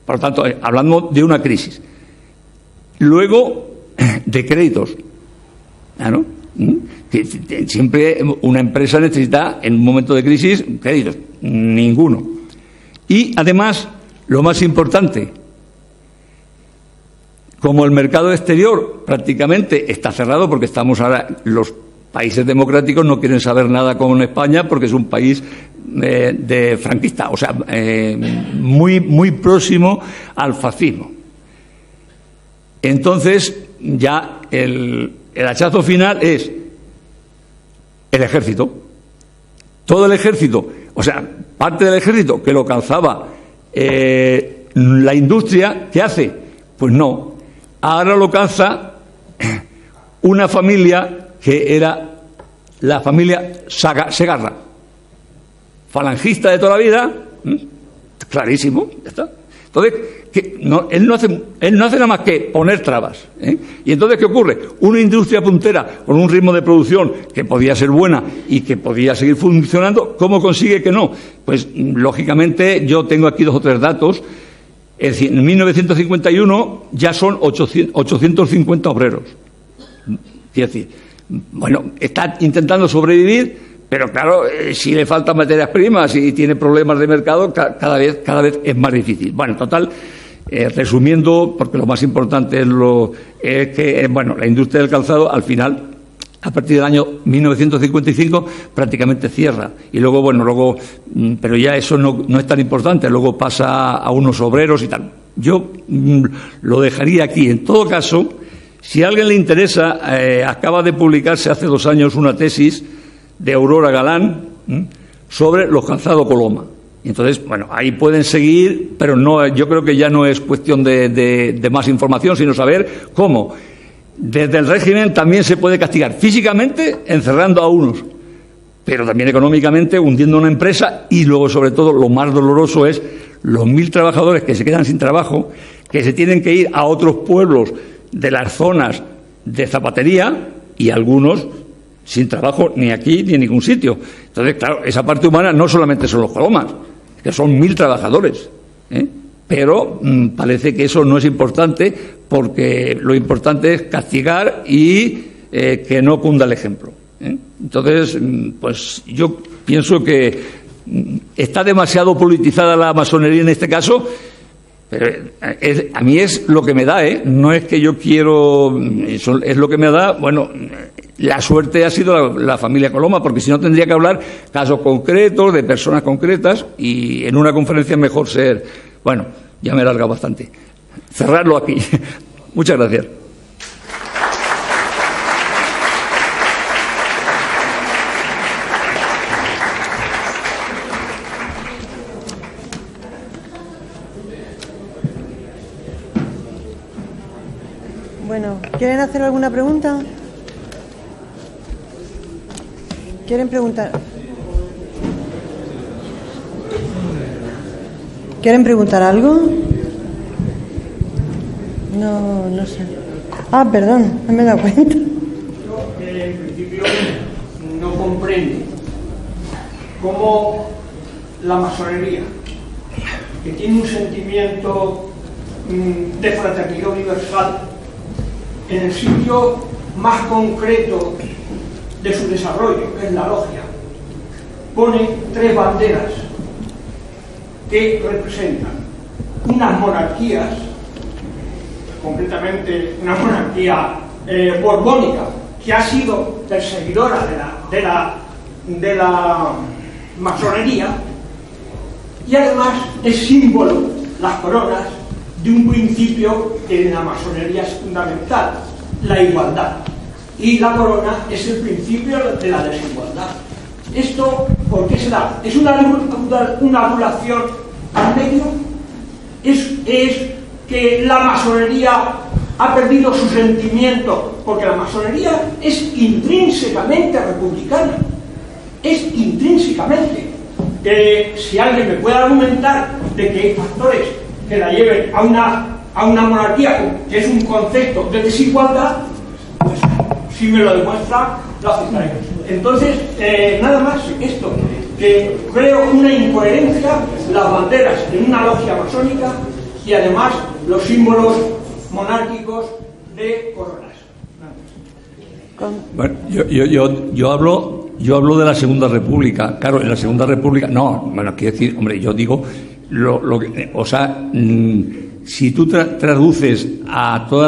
Por lo tanto, hablando de una crisis. Luego, de créditos. ¿No? Siempre una empresa necesita, en un momento de crisis, créditos. Ninguno. Y, además, lo más importante, como el mercado exterior prácticamente está cerrado, porque estamos ahora, los países democráticos no quieren saber nada con España porque es un país de franquista, o sea, muy próximo al fascismo. Entonces, ya el hachazo final es el ejército. Todo el ejército, o sea, parte del ejército que lo calzaba la industria, ¿qué hace? Pues no. Ahora lo calza una familia que era la familia Segarra, falangista de toda la vida, clarísimo, ya está. Entonces, él no hace nada más que poner trabas. Y entonces, ¿qué ocurre? Una industria puntera con un ritmo de producción que podía ser buena y que podía seguir funcionando, ¿cómo consigue que no? Pues, lógicamente, yo tengo aquí 2 o 3 datos. Es decir, en 1951 ya son 850 obreros. Es decir, bueno, está intentando sobrevivir, pero claro, si le faltan materias primas y tiene problemas de mercado, cada vez es más difícil. Bueno, en total, resumiendo, porque lo más importante es que la industria del calzado, al final, a partir del año 1955, prácticamente cierra. Y luego, pero ya eso no es tan importante, luego pasa a unos obreros y tal. Yo lo dejaría aquí. En todo caso, si a alguien le interesa, acaba de publicarse hace 2 años una tesis de Aurora Galán sobre los calzados Coloma. Y entonces, ahí pueden seguir, pero no, yo creo que ya no es cuestión de más información, sino saber cómo desde el régimen también se puede castigar físicamente encerrando a unos, pero también económicamente hundiendo una empresa, y luego, sobre todo, lo más doloroso es los 1.000 trabajadores que se quedan sin trabajo, que se tienen que ir a otros pueblos de las zonas de zapatería y algunos sin trabajo ni aquí ni en ningún sitio. Entonces, claro, esa parte humana no solamente son los colomas, que son 1.000 trabajadores, pero parece que eso no es importante, porque lo importante es castigar y que no cunda el ejemplo. Entonces, pues yo pienso que está demasiado politizada la masonería en este caso, pero a mí es lo que me da, no es que yo quiero, es lo que me da. Bueno, la suerte ha sido la familia Coloma, porque si no tendría que hablar casos concretos, de personas concretas, y en una conferencia es mejor ser, ya me he alargado bastante. Cerrarlo aquí. Muchas gracias. Bueno, ¿quieren hacer alguna pregunta? ¿Quieren preguntar? ¿Quieren preguntar algo? No sé. Ah, perdón, no me he dado cuenta. Yo, en principio, no comprendo cómo la masonería, que tiene un sentimiento de fraternidad universal, en el sitio más concreto de su desarrollo, que es la logia, pone 3 banderas que representan unas monarquías, concretamente una monarquía borbónica, que ha sido perseguidora de la masonería, y además es símbolo, las coronas, de un principio que en la masonería es fundamental, la igualdad. Y la corona es el principio de la desigualdad. ¿Esto por qué se da? ¿Es una adulación al medio? ¿Es que la masonería ha perdido su sentimiento? Porque la masonería es intrínsecamente republicana. Es intrínsecamente. Si alguien me puede argumentar de que hay factores que la lleven a una monarquía, que es un concepto de desigualdad, pues si me lo demuestra, lo aceptaré. Entonces, nada más esto, que creo una incoherencia las banderas en una logia masónica y además los símbolos monárquicos de coronas. Bueno, yo hablo de la Segunda República. Claro, en la Segunda República, quiero decir, hombre, yo digo, o sea, si tú traduces a toda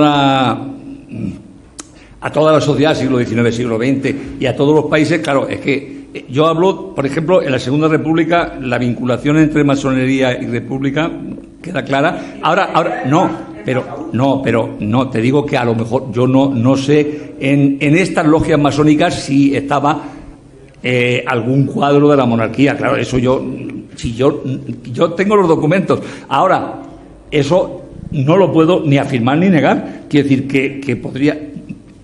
la sociedad, siglo XIX, siglo XX, y a todos los países, claro, es que yo hablo, por ejemplo, en la Segunda República, la vinculación entre masonería y república queda clara. Ahora, no, te digo que a lo mejor yo no sé en estas logias masónicas si estaba algún cuadro de la monarquía. Claro, eso yo tengo los documentos. Ahora, eso no lo puedo ni afirmar ni negar. Quiero decir que podría,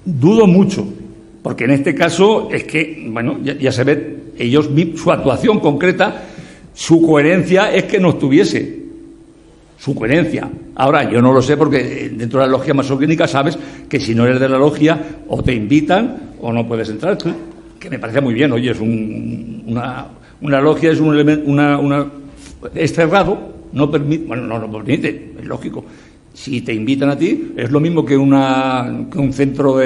dudo mucho, porque en este caso es que, bueno, ya se ve, su actuación concreta, su coherencia es que no estuviese. Su coherencia. Ahora, yo no lo sé porque dentro de la logia masónica sabes que si no eres de la logia o te invitan o no puedes entrar, que me parece muy bien. Oye, es una logia, es un elemento, es cerrado, no permite, bueno, no permite, es lógico. Si te invitan a ti, es lo mismo que un centro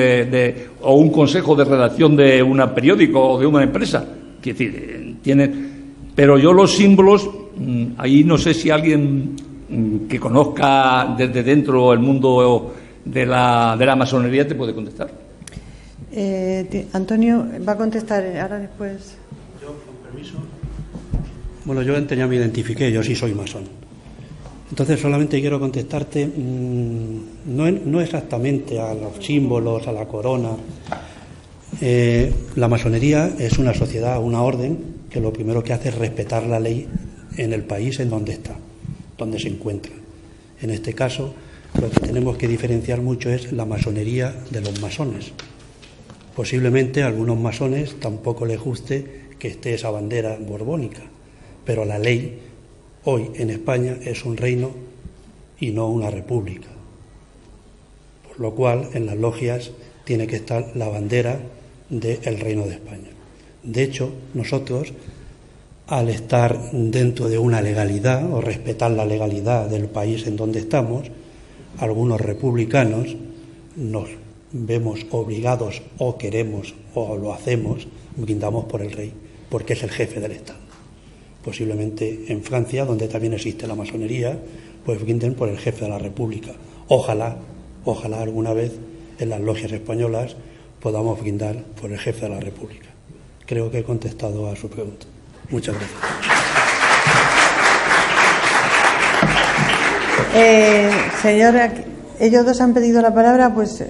o un consejo de redacción de un periódico o de una empresa. Quiero decir, pero yo los símbolos, ahí no sé si alguien que conozca desde dentro el mundo de la masonería te puede contestar. Antonio va a contestar ahora después. Yo, con permiso. Bueno, yo antes ya me identifiqué, yo sí soy masón. Entonces solamente quiero contestarte, no exactamente a los símbolos, a la corona. La masonería es una sociedad, una orden, que lo primero que hace es respetar la ley en el país en donde está, donde se encuentra. En este caso, lo que tenemos que diferenciar mucho es la masonería de los masones. Posiblemente a algunos masones tampoco les guste que esté esa bandera borbónica, pero la ley hoy en España es un reino y no una república. Por lo cual, en las logias tiene que estar la bandera del Reino de España. De hecho, nosotros, al estar dentro de una legalidad o respetar la legalidad del país en donde estamos, algunos republicanos nos vemos obligados o queremos o lo hacemos, brindamos por el rey, porque es el jefe del Estado. Posiblemente en Francia, donde también existe la masonería, pues brinden por el jefe de la República. Ojalá alguna vez en las logias españolas podamos brindar por el jefe de la República. Creo que he contestado a su pregunta. Muchas gracias. Señora, ellos dos han pedido la palabra, pues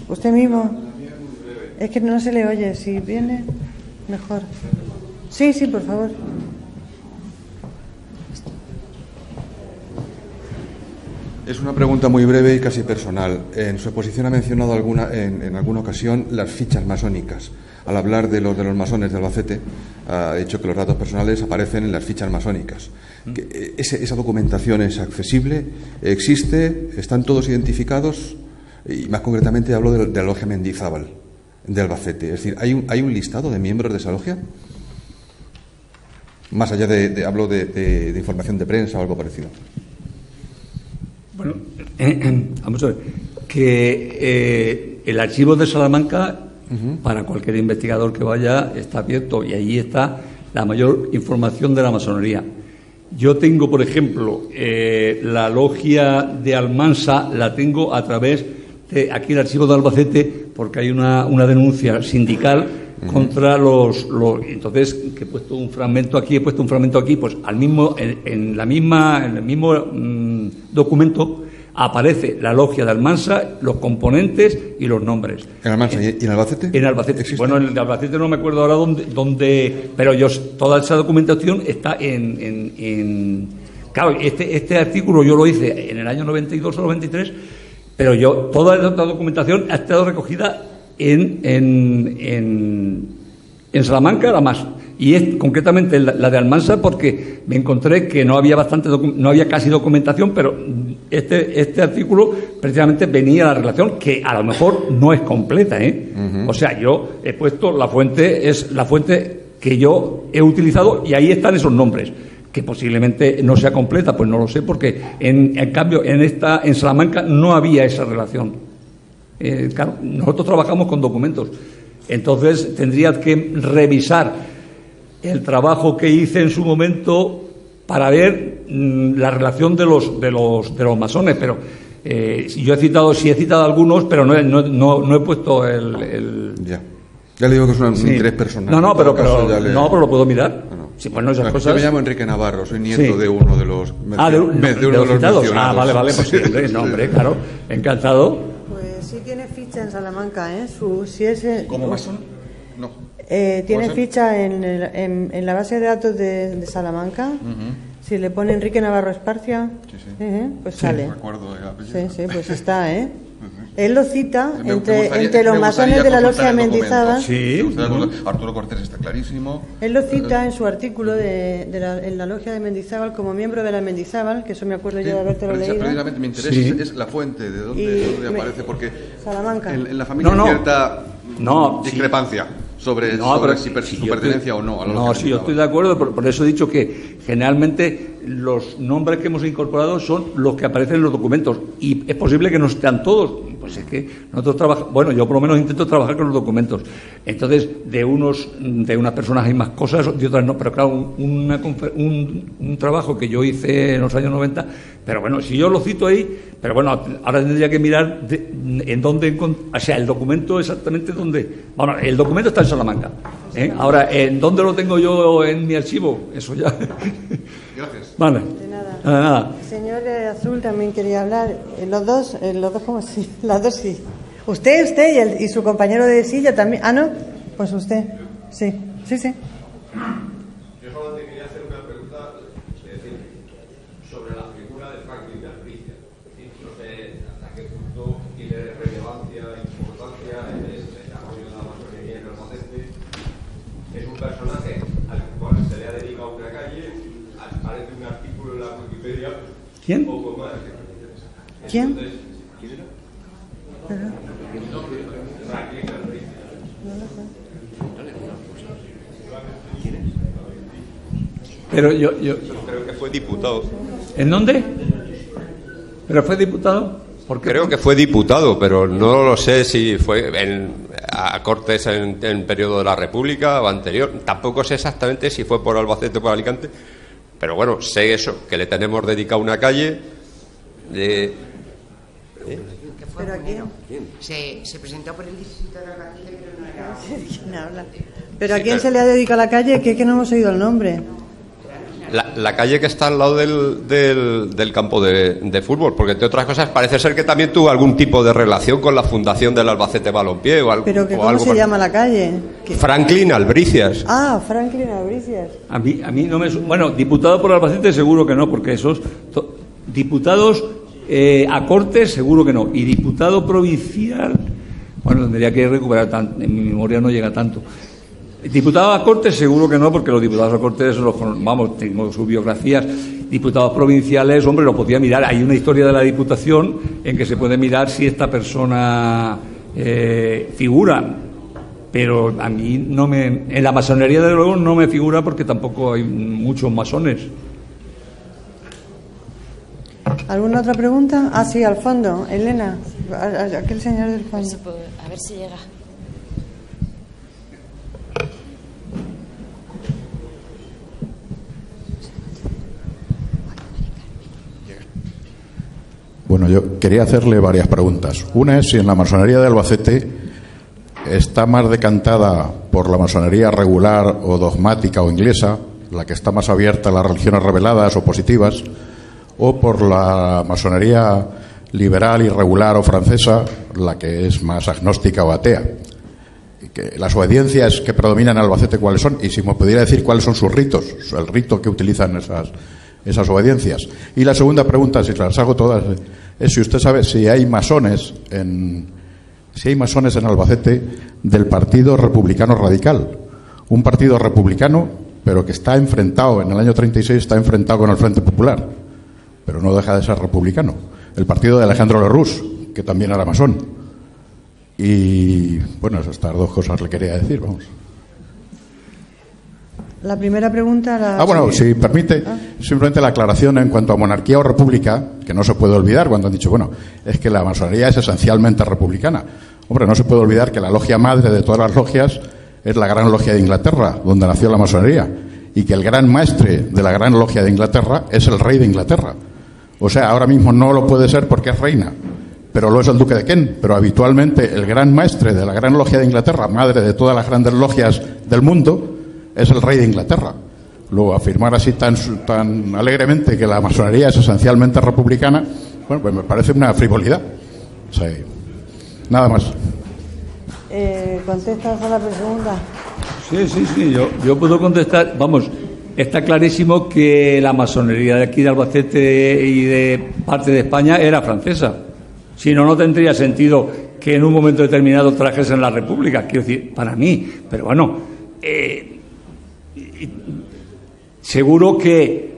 usted mismo. Es que no se le oye, si viene, mejor. Sí, por favor. Es una pregunta muy breve y casi personal. En su exposición ha mencionado en alguna ocasión las fichas masónicas. Al hablar de los masones de Albacete, ha dicho que los datos personales aparecen en las fichas masónicas. ¿Esa documentación es accesible? ¿Existe? ¿Están todos identificados? Y más concretamente hablo de la logia Mendizábal de Albacete. Es decir, ¿hay un listado de miembros de esa logia? Más allá hablo de información de prensa o algo parecido. Bueno, vamos a ver, que el archivo de Salamanca, para cualquier investigador que vaya, está abierto y allí está la mayor información de la masonería. Yo tengo, por ejemplo, la logia de Almansa, la tengo a través de aquí el archivo de Albacete, porque hay una denuncia sindical contra los entonces, que he puesto un fragmento aquí, pues en el mismo documento aparece la logia de Almansa, los componentes y los nombres. ¿En Almansa y en Albacete? En Albacete. ¿Existe? Bueno, en Albacete no me acuerdo ahora dónde, pero toda esa documentación está claro, este artículo yo lo hice en el año 92 o 93, pero toda esta documentación ha estado recogida en Salamanca, Y es concretamente la de Almansa, porque me encontré que no había casi documentación, pero este artículo precisamente venía a la relación, que a lo mejor no es completa, ¿eh? O sea, yo he puesto la fuente, es la fuente que yo he utilizado, y ahí están esos nombres. Que posiblemente no sea completa, pues no lo sé, porque en cambio en Salamanca no había esa relación. Claro, nosotros trabajamos con documentos, entonces tendría que revisar el trabajo que hice en su momento para ver la relación de los masones, pero yo he citado algunos, pero no he puesto el... Ya le digo que es un interés personal. Pero lo puedo mirar. Sí, bueno, esas cosas... Yo me llamo Enrique Navarro, soy nieto de uno de los... de uno de los citados. Vale, pues sí, hombre, claro, encantado. Pues sí tiene ficha en Salamanca, ¿eh? ¿Cómo masón? No. Tiene ficha en la base de datos de Salamanca. Si le pone Enrique Navarro Esparcia, pues sale. Sí, pues está, ¿eh? Él lo cita entre los masones de la logia de Mendizábal. Sí. Arturo Cortés está clarísimo. Él lo cita en su artículo en la logia de Mendizábal como miembro de la Mendizábal, que eso me acuerdo yo de habértelo leído. Precisamente mi interés es la fuente, de dónde aparece, porque Salamanca. En la familia hay cierta discrepancia sobre si su pertenencia o no a la logia. Sí, yo estoy de acuerdo, por eso he dicho que generalmente los nombres que hemos incorporado son los que aparecen en los documentos, y es posible que no estén todos. Pues es que nosotros trabajamos, bueno, yo por lo menos intento trabajar con los documentos. Entonces, de unas personas hay más cosas, de otras no, pero claro, un trabajo que yo hice en los años 90, pero bueno, si yo lo cito ahí, pero bueno, ahora tendría que mirar en dónde, o sea, el documento exactamente dónde. Bueno, el documento está en Salamanca, ¿eh? Ahora, ¿en dónde lo tengo yo en mi archivo? Eso ya. Gracias. Vale. De nada. Nada. El señor Azul también quería hablar. Los dos, ¿cómo sí? Las dos sí. Usted y su compañero de silla también. Ah, ¿no? Pues usted. Sí. Yo solamente quería hacer una pregunta sobre la figura de Franklin de Albricias. No sé hasta qué punto tiene relevancia e importancia en el desarrollo de la masonería en Albacete. Es un personaje al cual se le ha dedicado una calle, aparece un artículo en la Wikipedia. ¿Quién? Un poco más. ¿Quién? Entonces, Franklin Albricias. Pero yo creo que fue diputado. ¿En dónde? ¿Pero fue diputado? Creo que fue diputado, pero no lo sé si fue a Cortes en periodo de la República o anterior. Tampoco sé exactamente si fue por Albacete o por Alicante, pero bueno, sé eso, que le tenemos dedicado una calle. ¿Pero a quién? Se presentó por el distrito de Albacete, pero no era... ¿Quién habla? ¿Pero a quién se le ha dedicado la calle? Que es que no hemos oído el nombre. La calle que está al lado del campo de fútbol, porque entre otras cosas parece ser que también tuvo algún tipo de relación con la fundación del Albacete Balompié o algo. ¿Pero que cómo se llama la calle? Franklin Albricias. Ah, Franklin Albricias. A mí no me... Bueno, diputado por Albacete seguro que no, porque esos... Diputados a Cortes seguro que no. Y diputado provincial... Bueno, tendría que recuperar tanto. En mi memoria no llega tanto. Diputados a Cortes seguro que no, porque los diputados a Cortes tengo sus biografías. Diputados provinciales, hombre, lo podía mirar. Hay una historia de la Diputación en que se puede mirar si esta persona figura. Pero a mí en la masonería, desde luego, no me figura, porque tampoco hay muchos masones. ¿Alguna otra pregunta? Ah, sí, al fondo. Elena, aquel señor del fondo. A ver si llega. Bueno, yo quería hacerle varias preguntas. Una es si en la masonería de Albacete está más decantada por la masonería regular o dogmática o inglesa, la que está más abierta a las religiones reveladas o positivas, o por la masonería liberal y regular o francesa, la que es más agnóstica o atea. Que las obediencias que predominan en Albacete, ¿cuáles son? Y si me pudiera decir cuáles son sus ritos, el rito que utilizan esas obediencias. Y la segunda pregunta, si las hago todas, es si usted sabe si hay masones en Albacete del Partido Republicano Radical, un partido republicano, pero que está enfrentado, en el año 36 está enfrentado con el Frente Popular, pero no deja de ser republicano. El partido de Alejandro Lerroux, que también era masón. Y bueno, estas dos cosas le quería decir, vamos. La primera pregunta... bueno, si permite, simplemente la aclaración en cuanto a monarquía o república, que no se puede olvidar cuando han dicho, bueno, es que la masonería es esencialmente republicana. Hombre, no se puede olvidar que la logia madre de todas las logias es la Gran Logia de Inglaterra, donde nació la masonería, y que el gran maestre de la Gran Logia de Inglaterra es el rey de Inglaterra. O sea, ahora mismo no lo puede ser porque es reina, pero lo es el duque de Kent. Pero habitualmente el gran maestre de la Gran Logia de Inglaterra, madre de todas las grandes logias del mundo, es el rey de Inglaterra. Luego, afirmar así tan alegremente que la masonería es esencialmente republicana, bueno, pues me parece una frivolidad. O sea, nada más. ¿Contestas a la pregunta? Sí, yo puedo contestar. Vamos, está clarísimo que la masonería de aquí de Albacete y de parte de España era francesa. Si no, no tendría sentido que en un momento determinado trajesen la República, quiero decir, para mí. Pero bueno, seguro que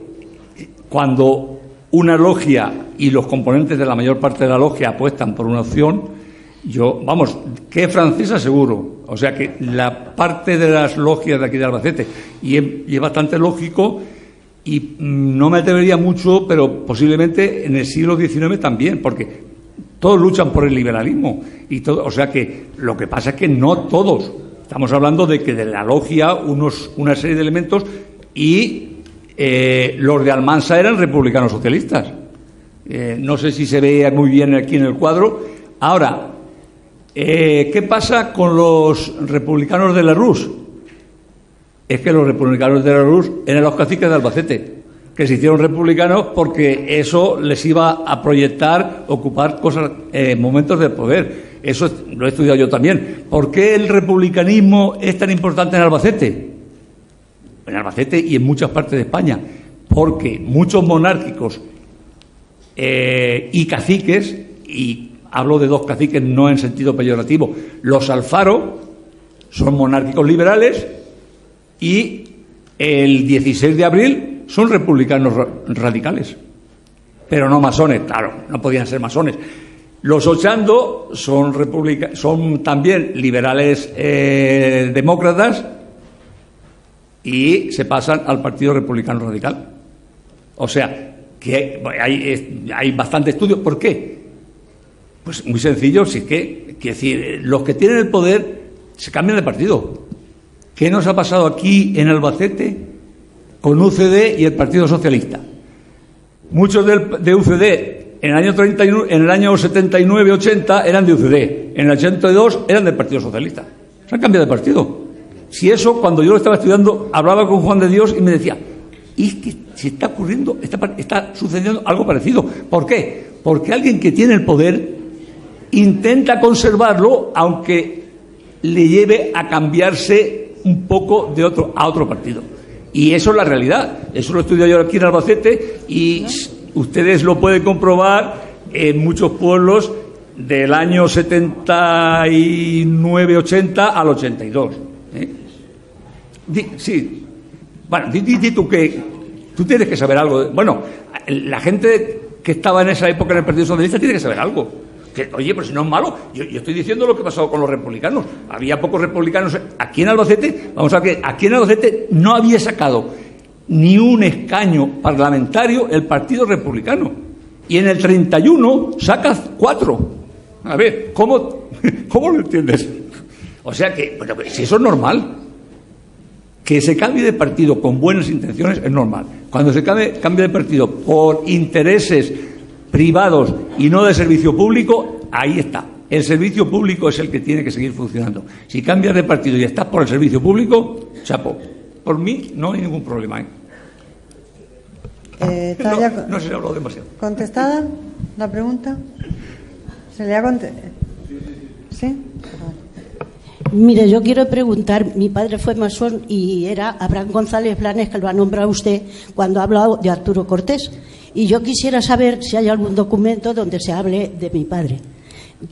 cuando una logia y los componentes de la mayor parte de la logia apuestan por una opción, que es francesa seguro. O sea que la parte de las logias de aquí de Albacete, y es bastante lógico, y no me atrevería mucho, pero posiblemente en el siglo XIX también, porque todos luchan por el liberalismo y todo. O sea que lo que pasa es que no todos. Estamos hablando de que de la logia una serie de elementos, y los de Almansa eran republicanos socialistas. No sé si se ve muy bien aquí en el cuadro. Ahora, ¿qué pasa con los republicanos de Lerroux? Es que los republicanos de Lerroux eran los caciques de Albacete, que se hicieron republicanos porque eso les iba a proyectar, ocupar momentos de poder. Eso lo he estudiado yo también. ¿Por qué el republicanismo es tan importante en Albacete? En Albacete y en muchas partes de España. Porque muchos monárquicos y caciques, y hablo de dos caciques no en sentido peyorativo, los Alfaro son monárquicos liberales y el 16 de abril son republicanos radicales, pero no masones, claro, no podían ser masones. Los Ochando son también liberales demócratas y se pasan al Partido Republicano Radical. O sea, que hay bastante estudio. ¿Por qué? Pues muy sencillo, si es que, quiero decir, los que tienen el poder se cambian de partido. ¿Qué nos ha pasado aquí en Albacete con UCD y el Partido Socialista? Muchos de UCD en el año 79-80 eran de UCD, en el 82 eran del Partido Socialista. Se han cambiado de partido. Si eso, cuando yo lo estaba estudiando, hablaba con Juan de Dios y me decía, y es que se está ocurriendo, está sucediendo algo parecido. ¿Por qué? Porque alguien que tiene el poder intenta conservarlo, aunque le lleve a cambiarse un poco a otro partido. Y eso es la realidad. Eso lo estudio yo aquí en Albacete y ustedes lo pueden comprobar en muchos pueblos del año 79-80 al 82. Sí. Bueno, di tú que tú tienes que saber algo. Bueno, la gente que estaba en esa época en el Partido Socialista tiene que saber algo. Oye, pero si no es malo, yo estoy diciendo lo que ha pasado con los republicanos. Había pocos republicanos aquí en Albacete. Vamos a ver, aquí en Albacete no había sacado ni un escaño parlamentario el Partido Republicano. Y en el 31 sacas 4. A ver, ¿cómo lo entiendes? O sea que, bueno, si eso es normal, que se cambie de partido con buenas intenciones es normal. Cuando se cambia de partido por intereses privados y no de servicio público, ahí está. El servicio público es el que tiene que seguir funcionando. Si cambias de partido y estás por el servicio público, chapo. Por mí no hay ningún problema. No se le ha hablado demasiado. ¿Contestada la pregunta? ¿Se le ha contestado? ¿Sí? Mire, yo quiero preguntar, mi padre fue masón y era Abraham González Blanes, que lo ha nombrado usted cuando ha hablado de Arturo Cortés. Y yo quisiera saber si hay algún documento donde se hable de mi padre.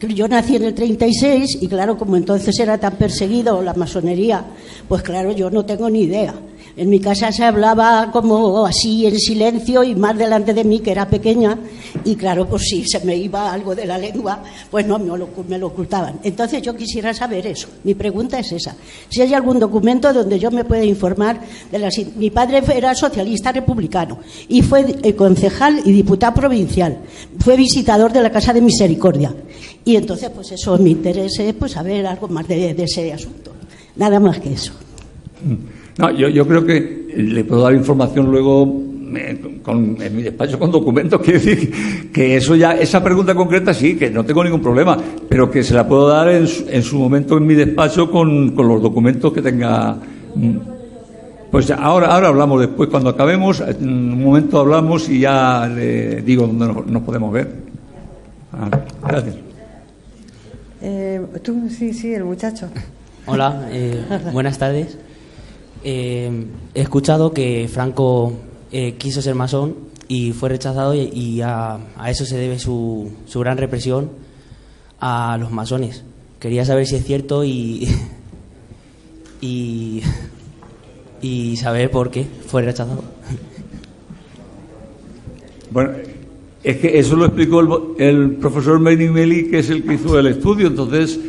Yo nací en el 36 y claro, como entonces era tan perseguido la masonería, pues claro, yo no tengo ni idea. En mi casa se hablaba como así en silencio y más delante de mí, que era pequeña, y claro, pues si se me iba algo de la lengua, pues no, me lo ocultaban. Entonces yo quisiera saber eso. Mi pregunta es esa. Si hay algún documento donde yo me pueda informar de las... Mi padre era socialista republicano y fue concejal y diputado provincial. Fue visitador de la Casa de Misericordia. Y entonces, pues eso, mi interés es pues saber algo más de ese asunto. Nada más que eso. No, yo creo que le puedo dar información luego en mi despacho con documentos. Quiere decir que eso ya, esa pregunta concreta sí, que no tengo ningún problema, pero que se la puedo dar en su momento en mi despacho con los documentos que tenga. Pues ya, ahora hablamos después, cuando acabemos, en un momento hablamos y ya le digo dónde nos podemos ver. Gracias. Tú, sí, el muchacho. Hola, buenas tardes. He escuchado que Franco quiso ser masón y fue rechazado y a eso se debe su gran represión a los masones. Quería saber si es cierto y saber por qué fue rechazado. Bueno, es que eso lo explicó el profesor Benimeli, que es el que hizo el estudio. Entonces,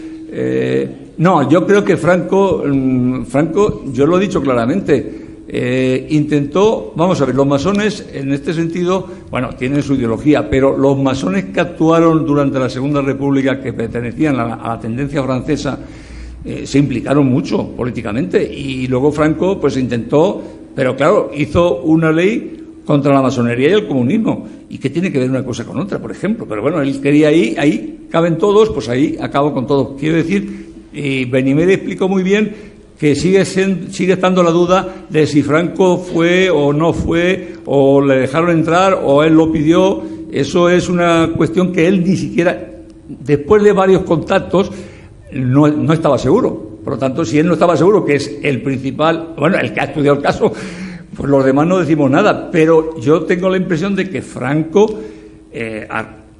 no, yo creo que Franco, yo lo he dicho claramente, intentó, vamos a ver, los masones en este sentido, bueno, tienen su ideología, pero los masones que actuaron durante la Segunda República, que pertenecían a la tendencia francesa, se implicaron mucho políticamente, y luego Franco pues intentó, pero claro, hizo una ley contra la masonería y el comunismo. ¿Y qué tiene que ver una cosa con otra, por ejemplo? Pero bueno, él quería ahí caben todos, pues ahí acabo con todos. Quiero decir, Benimeli explicó muy bien que sigue estando la duda de si Franco fue o no fue, o le dejaron entrar o él lo pidió. Eso es una cuestión que él ni siquiera, después de varios contactos, no estaba seguro. Por lo tanto, si él no estaba seguro, que es el principal, bueno, el que ha estudiado el caso, pues los demás no decimos nada. Pero yo tengo la impresión de que Franco,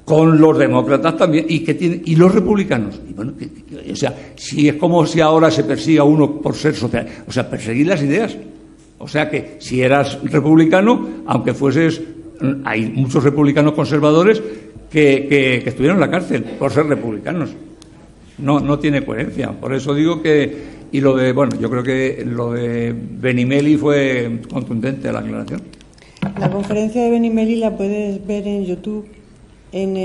con los demócratas también, y los republicanos, y bueno, o sea, si es como si ahora se persiga a uno por ser social, o sea, perseguir las ideas. O sea que si eras republicano, aunque fueses, hay muchos republicanos conservadores que estuvieron en la cárcel por ser republicanos. No tiene coherencia. Por eso digo que, y lo de, bueno, yo creo que lo de Benimeli fue contundente la aclaración. La conferencia de Benimeli la puedes ver en YouTube, en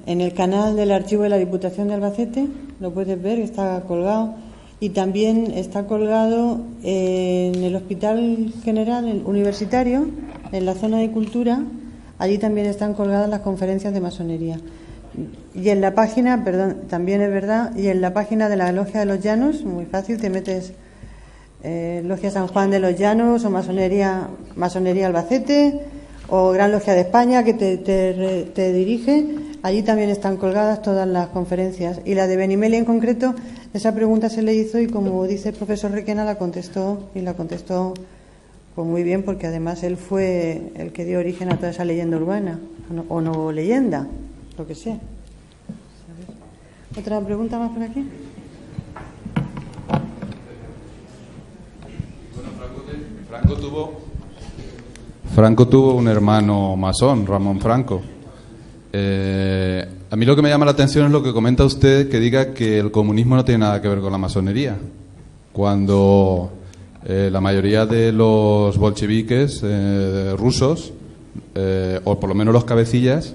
el canal del Archivo de la Diputación de Albacete, lo puedes ver, está colgado, y también está colgado en el Hospital General Universitario, en la zona de cultura. Allí también están colgadas las conferencias de masonería. Y en la página, también es verdad, y en la página de la Logia de los Llanos, muy fácil, te metes Logia San Juan de los Llanos o Masonería Albacete o Gran Logia de España, que te dirige. Allí también están colgadas todas las conferencias. Y la de Benimeli en concreto, esa pregunta se le hizo y, como dice el profesor Requena, la contestó pues muy bien, porque además él fue el que dio origen a toda esa leyenda urbana, o no leyenda, lo que sea. ¿Otra pregunta más por aquí? Bueno, Franco tuvo un hermano masón, Ramón Franco. A mí lo que me llama la atención es lo que comenta usted, que diga que el comunismo no tiene nada que ver con la masonería, cuando la mayoría de los bolcheviques rusos, o por lo menos los cabecillas,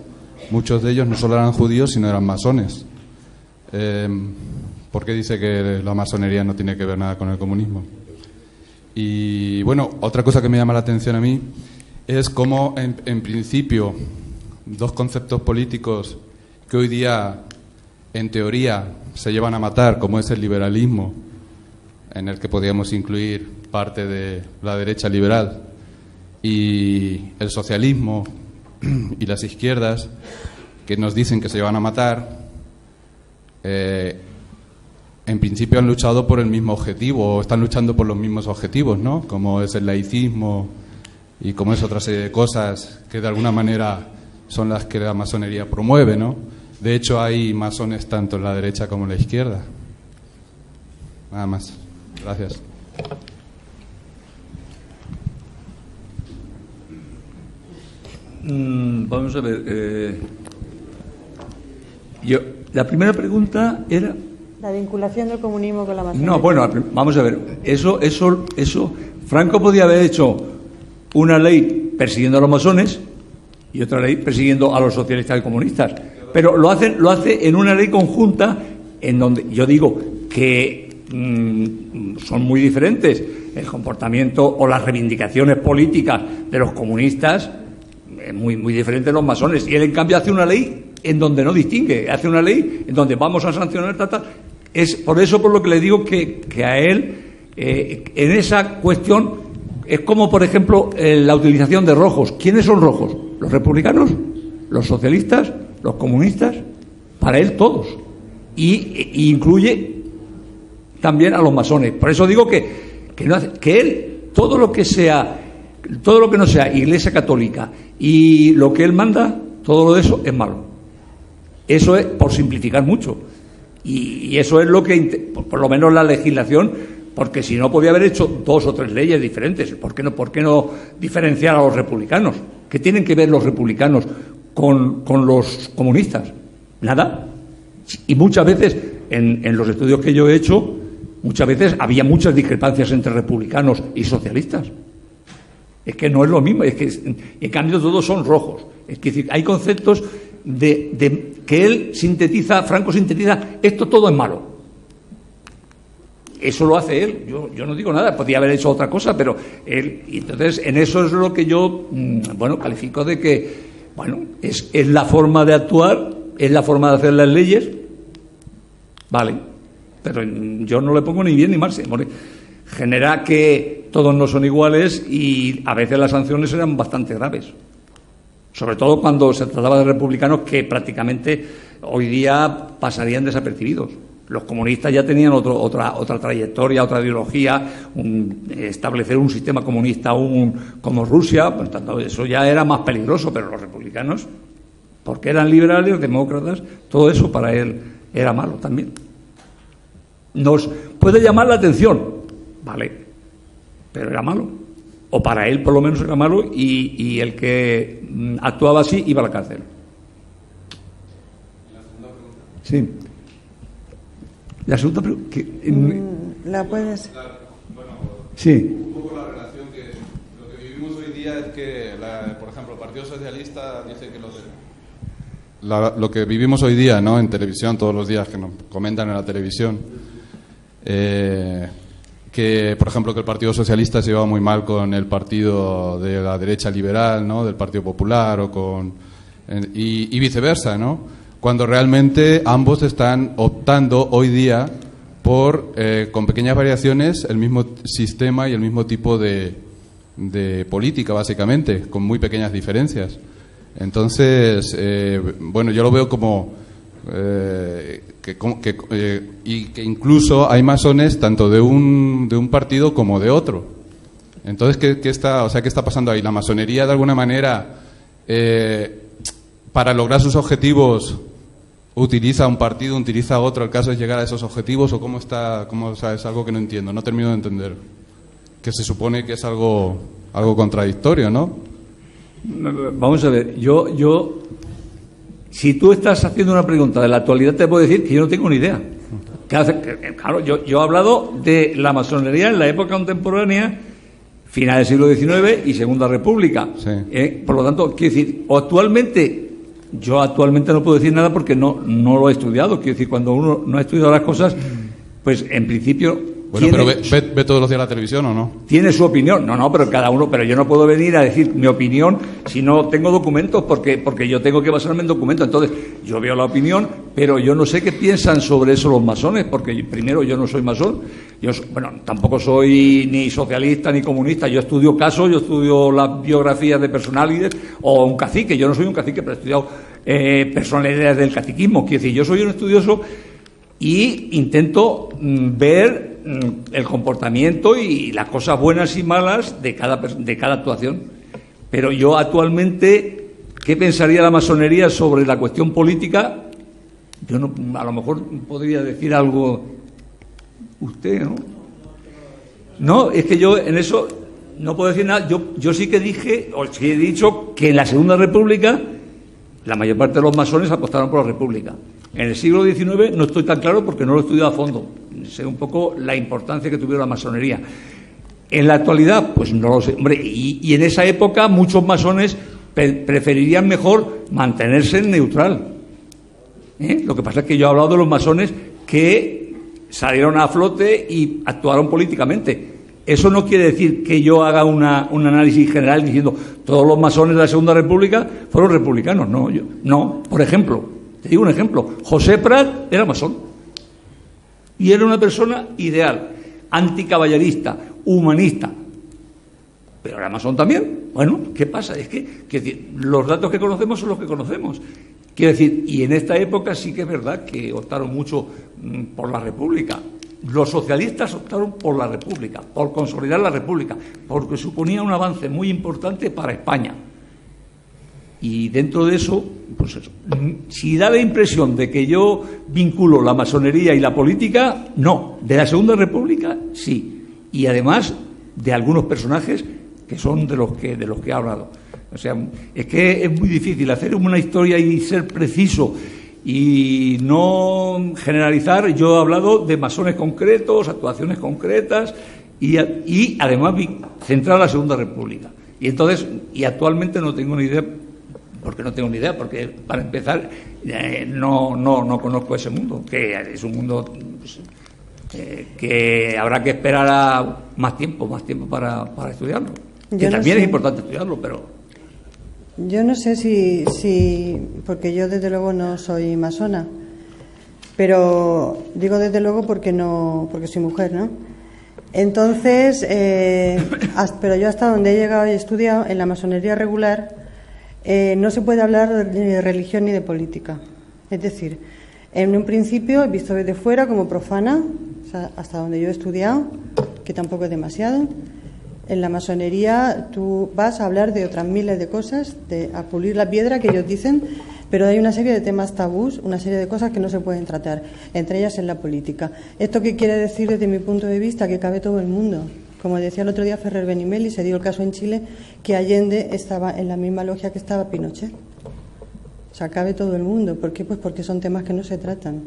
muchos de ellos no solo eran judíos, sino eran masones. ¿Por qué dice que la masonería no tiene que ver nada con el comunismo? Y bueno, otra cosa que me llama la atención a mí es cómo, en principio, dos conceptos políticos que hoy día, en teoría, se llevan a matar, como es el liberalismo, en el que podríamos incluir parte de la derecha liberal, y el socialismo y las izquierdas, que nos dicen que se llevan a matar, en principio han luchado por el mismo objetivo, o están luchando por los mismos objetivos, ¿no? Como es el laicismo y como es otra serie de cosas que de alguna manera son las que la masonería promueve, ¿no? De hecho, hay masones tanto en la derecha como en la izquierda. Nada más. Gracias. Vamos a ver. La primera pregunta era... La vinculación del comunismo con la masonería. No, bueno, vamos a ver. Eso, Franco podía haber hecho una ley persiguiendo a los masones y otra ley persiguiendo a los socialistas y comunistas. Pero lo hace en una ley conjunta en donde yo digo que son muy diferentes el comportamiento o las reivindicaciones políticas de los comunistas, muy, muy diferente de los masones. Y él, en cambio, hace una ley en donde no distingue, hace una ley en donde vamos a sancionar, Es por eso por lo que le digo que a él, en esa cuestión, es como, por ejemplo, la utilización de rojos. ¿Quiénes son rojos? ¿Los republicanos? ¿Los socialistas? ¿Los comunistas? Para él, todos. Y incluye también a los masones. Por eso digo que él, todo lo que no sea Iglesia Católica y lo que él manda, todo lo de eso es malo. Eso es por simplificar mucho. Y eso es lo que, por lo menos la legislación, porque si no podía haber hecho 2 o 3 leyes diferentes. ¿Por qué no diferenciar a los republicanos? ¿Qué tienen que ver los republicanos con los comunistas? Nada. Y muchas veces, en los estudios que yo he hecho, muchas veces había muchas discrepancias entre republicanos y socialistas. Es que no es lo mismo, es que en cambio todos son rojos. Es decir, hay conceptos que él sintetiza, Franco sintetiza, esto todo es malo. Eso lo hace él, yo no digo nada, podría haber hecho otra cosa, pero él, y entonces en eso es lo que yo, califico de que, es la forma de actuar, es la forma de hacer las leyes, vale, pero yo no le pongo ni bien ni mal, genera que todos no son iguales y a veces las sanciones eran bastante graves. Sobre todo cuando se trataba de republicanos que prácticamente hoy día pasarían desapercibidos. Los comunistas ya tenían otra trayectoria, otra ideología, establecer un sistema comunista como Rusia, por tanto, eso ya era más peligroso, pero los republicanos, porque eran liberales, demócratas, todo eso para él era malo también. Nos puede llamar la atención, vale, pero era malo. O para él, por lo menos, era malo y el que actuaba así iba a la cárcel. Sí. La segunda pregunta. ¿La puedes? Sí. Un poco la relación que lo que vivimos hoy día es que, por ejemplo, el Partido Socialista dice que lo que vivimos hoy día, ¿no? En televisión, todos los días que nos comentan en la televisión. Que, por ejemplo, que el Partido Socialista se lleva muy mal con el partido de la derecha liberal, ¿no? Del Partido Popular y viceversa, ¿no? Cuando realmente ambos están optando hoy día por, con pequeñas variaciones, el mismo sistema y el mismo tipo de política, básicamente, con muy pequeñas diferencias. Entonces, yo lo veo como... y que incluso hay masones tanto de un partido como de otro. Entonces, ¿qué está pasando ahí? ¿La masonería de alguna manera para lograr sus objetivos utiliza un partido, utiliza otro, el caso es llegar a esos objetivos? ¿O cómo está? Es algo que no entiendo, no termino de entender, que se supone que es algo contradictorio, ¿no? Vamos a ver, yo si tú estás haciendo una pregunta de la actualidad, te puedo decir que yo no tengo ni idea. Claro, yo he hablado de la masonería en la época contemporánea, finales del siglo XIX y Segunda República. Sí. Por lo tanto, quiero decir, yo actualmente no puedo decir nada porque no lo he estudiado. Quiero decir, cuando uno no ha estudiado las cosas, pues en principio... Bueno, pero ¿ve todos los días la televisión o no? Tiene su opinión. No, pero cada uno... Pero yo no puedo venir a decir mi opinión si no tengo documentos, porque yo tengo que basarme en documentos. Entonces, yo veo la opinión, pero yo no sé qué piensan sobre eso los masones, porque primero yo no soy masón. Tampoco soy ni socialista ni comunista. Yo estudio casos, yo estudio las biografías de personalidades o un cacique. Yo no soy un cacique, pero he estudiado personalidades del caciquismo. Quiero decir, yo soy un estudioso y intento ver el comportamiento y las cosas buenas y malas de cada actuación. Pero yo actualmente ¿qué pensaría la masonería sobre la cuestión política? Yo no, a lo mejor podría decir algo usted, ¿no? No, es que yo en eso no puedo decir nada. Yo sí que dije, o sí he dicho, que en la Segunda República la mayor parte de los masones apostaron por la República. En el siglo XIX no estoy tan claro porque no lo he estudiado a fondo. Sé un poco la importancia que tuvieron la masonería. En la actualidad, pues no lo sé. Hombre, y en esa época muchos masones preferirían mejor mantenerse neutral. Lo que pasa es que yo he hablado de los masones que salieron a flote y actuaron políticamente. Eso no quiere decir que yo haga un análisis general diciendo todos los masones de la Segunda República fueron republicanos. No. Por ejemplo, te digo un ejemplo. José Prat era masón y era una persona ideal, anticaballerista, humanista, pero era masón también. Bueno, ¿qué pasa? Es que los datos que conocemos son los que conocemos. Quiero decir, y en esta época sí que es verdad que optaron mucho por la República. Los socialistas optaron por la República, por consolidar la República, porque suponía un avance muy importante para España. Y dentro de eso, pues eso. Si da la impresión de que yo vinculo la masonería y la política, no. De la Segunda República, sí. Y además de algunos personajes que son de los que he hablado. O sea, es que es muy difícil hacer una historia y ser preciso y no generalizar. Yo he hablado de masones concretos, actuaciones concretas y además centrar la Segunda República. Y actualmente no tengo ni idea, porque para empezar no conozco ese mundo, que es un mundo pues, que habrá que esperar a más tiempo para estudiarlo. Que también es importante estudiarlo, pero... Yo no sé si porque yo desde luego no soy masona, pero digo desde luego porque soy mujer, ¿no? Entonces, pero yo hasta donde he llegado y he estudiado, en la masonería regular, no se puede hablar de religión ni de política. Es decir, en un principio, visto desde fuera como profana, o sea, hasta donde yo he estudiado, que tampoco es demasiado. En la masonería tú vas a hablar de otras miles de cosas, a pulir la piedra que ellos dicen, pero hay una serie de temas tabús, una serie de cosas que no se pueden tratar, entre ellas en la política. ¿Esto qué quiere decir desde mi punto de vista? Que cabe todo el mundo. Como decía el otro día Ferrer Benimeli, se dio el caso en Chile que Allende estaba en la misma logia que estaba Pinochet. O sea, cabe todo el mundo. ¿Por qué? Pues porque son temas que no se tratan.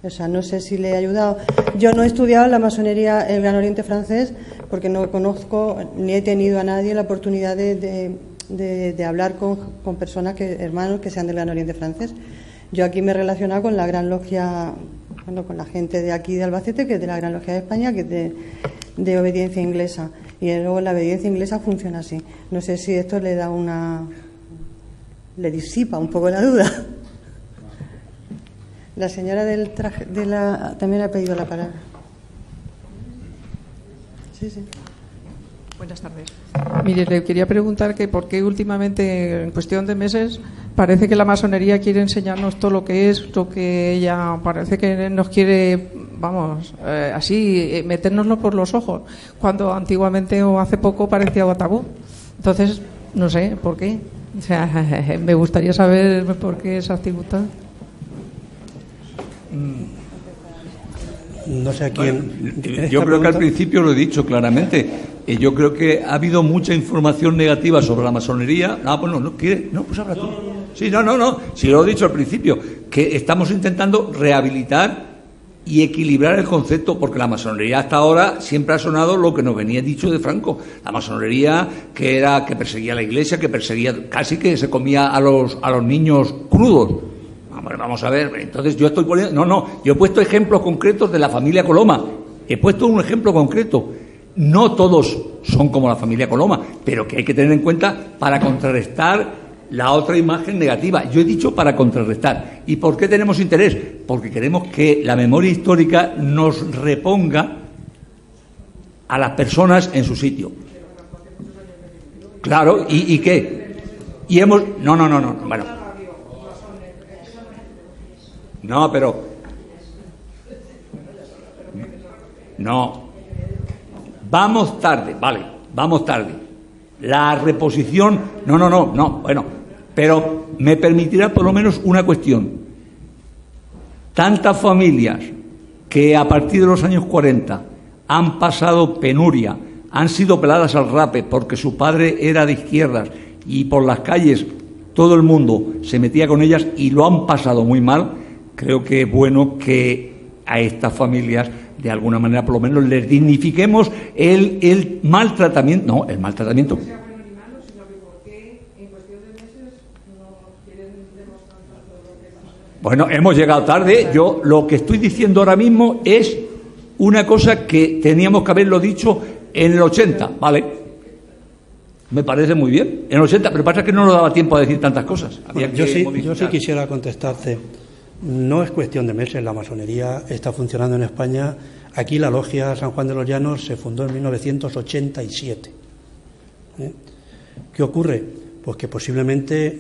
O sea, no sé si le he ayudado. Yo no he estudiado la masonería el Gran Oriente francés porque no conozco ni he tenido a nadie la oportunidad de hablar con personas, hermanos que sean del Gran Oriente francés. Yo aquí me he relacionado con la Gran Logia, con la gente de aquí de Albacete, que es de la Gran Logia de España, que es de obediencia inglesa. Y luego la obediencia inglesa funciona así. No sé si esto le disipa un poco la duda. La señora del traje también ha pedido la palabra. Sí. Buenas tardes. Mire, le quería preguntar que por qué últimamente, en cuestión de meses, parece que la masonería quiere enseñarnos todo lo que es, lo que ella parece que nos quiere, así, metérnoslo por los ojos, cuando antiguamente o hace poco parecía tabú. Entonces, no sé por qué. O sea, me gustaría saber por qué esa actividad. No sé a quién. Yo creo que al principio lo he dicho claramente. Yo creo que ha habido mucha información negativa sobre la masonería. Pues habla tú. Sí, no. Sí, lo he dicho al principio. Que estamos intentando rehabilitar y equilibrar el concepto, porque la masonería hasta ahora siempre ha sonado lo que nos venía dicho de Franco. La masonería que perseguía a la Iglesia, que perseguía, casi que se comía a los niños crudos. Vamos a ver, entonces yo estoy poniendo... yo he puesto ejemplos concretos de la familia Coloma. He puesto un ejemplo concreto. No todos son como la familia Coloma, pero que hay que tener en cuenta para contrarrestar la otra imagen negativa. Yo he dicho para contrarrestar. ¿Y por qué tenemos interés? Porque queremos que la memoria histórica nos reponga a las personas en su sitio. Claro, ¿y qué? Y hemos... No, bueno... No, pero... No. Vamos tarde, vale, vamos tarde. La reposición... No, bueno. Pero me permitirá por lo menos una cuestión. Tantas familias que a partir de los años 40 han pasado penuria, han sido peladas al rape porque su padre era de izquierdas y por las calles todo el mundo se metía con ellas y lo han pasado muy mal, creo que es bueno que a estas familias de alguna manera por lo menos les dignifiquemos el maltratamiento. No, el maltratamiento. Bueno, hemos llegado tarde. Yo lo que estoy diciendo ahora mismo es una cosa que teníamos que haberlo dicho en el 80, ¿vale? Me parece muy bien. En el 80, pero pasa que no nos daba tiempo a decir tantas cosas. Bueno, yo sí quisiera contestarte. No es cuestión de meses. La masonería está funcionando en España. Aquí la logia San Juan de los Llanos se fundó en 1987. ¿Qué ocurre? Pues que posiblemente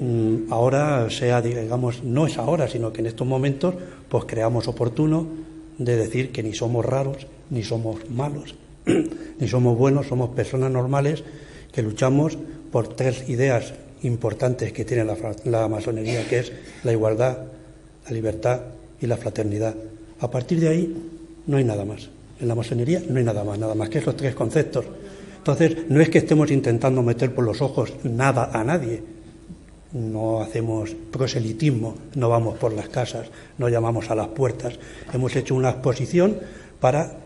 ahora sea, digamos, no es ahora, sino que en estos momentos pues creamos oportuno de decir que ni somos raros, ni somos malos, ni somos buenos, somos personas normales que luchamos por tres ideas importantes que tiene la masonería, que es la igualdad, la libertad y la fraternidad. A partir de ahí no hay nada más. En la masonería no hay nada más que esos tres conceptos. Entonces, no es que estemos intentando meter por los ojos nada a nadie. No hacemos proselitismo, no vamos por las casas, no llamamos a las puertas. Hemos hecho una exposición para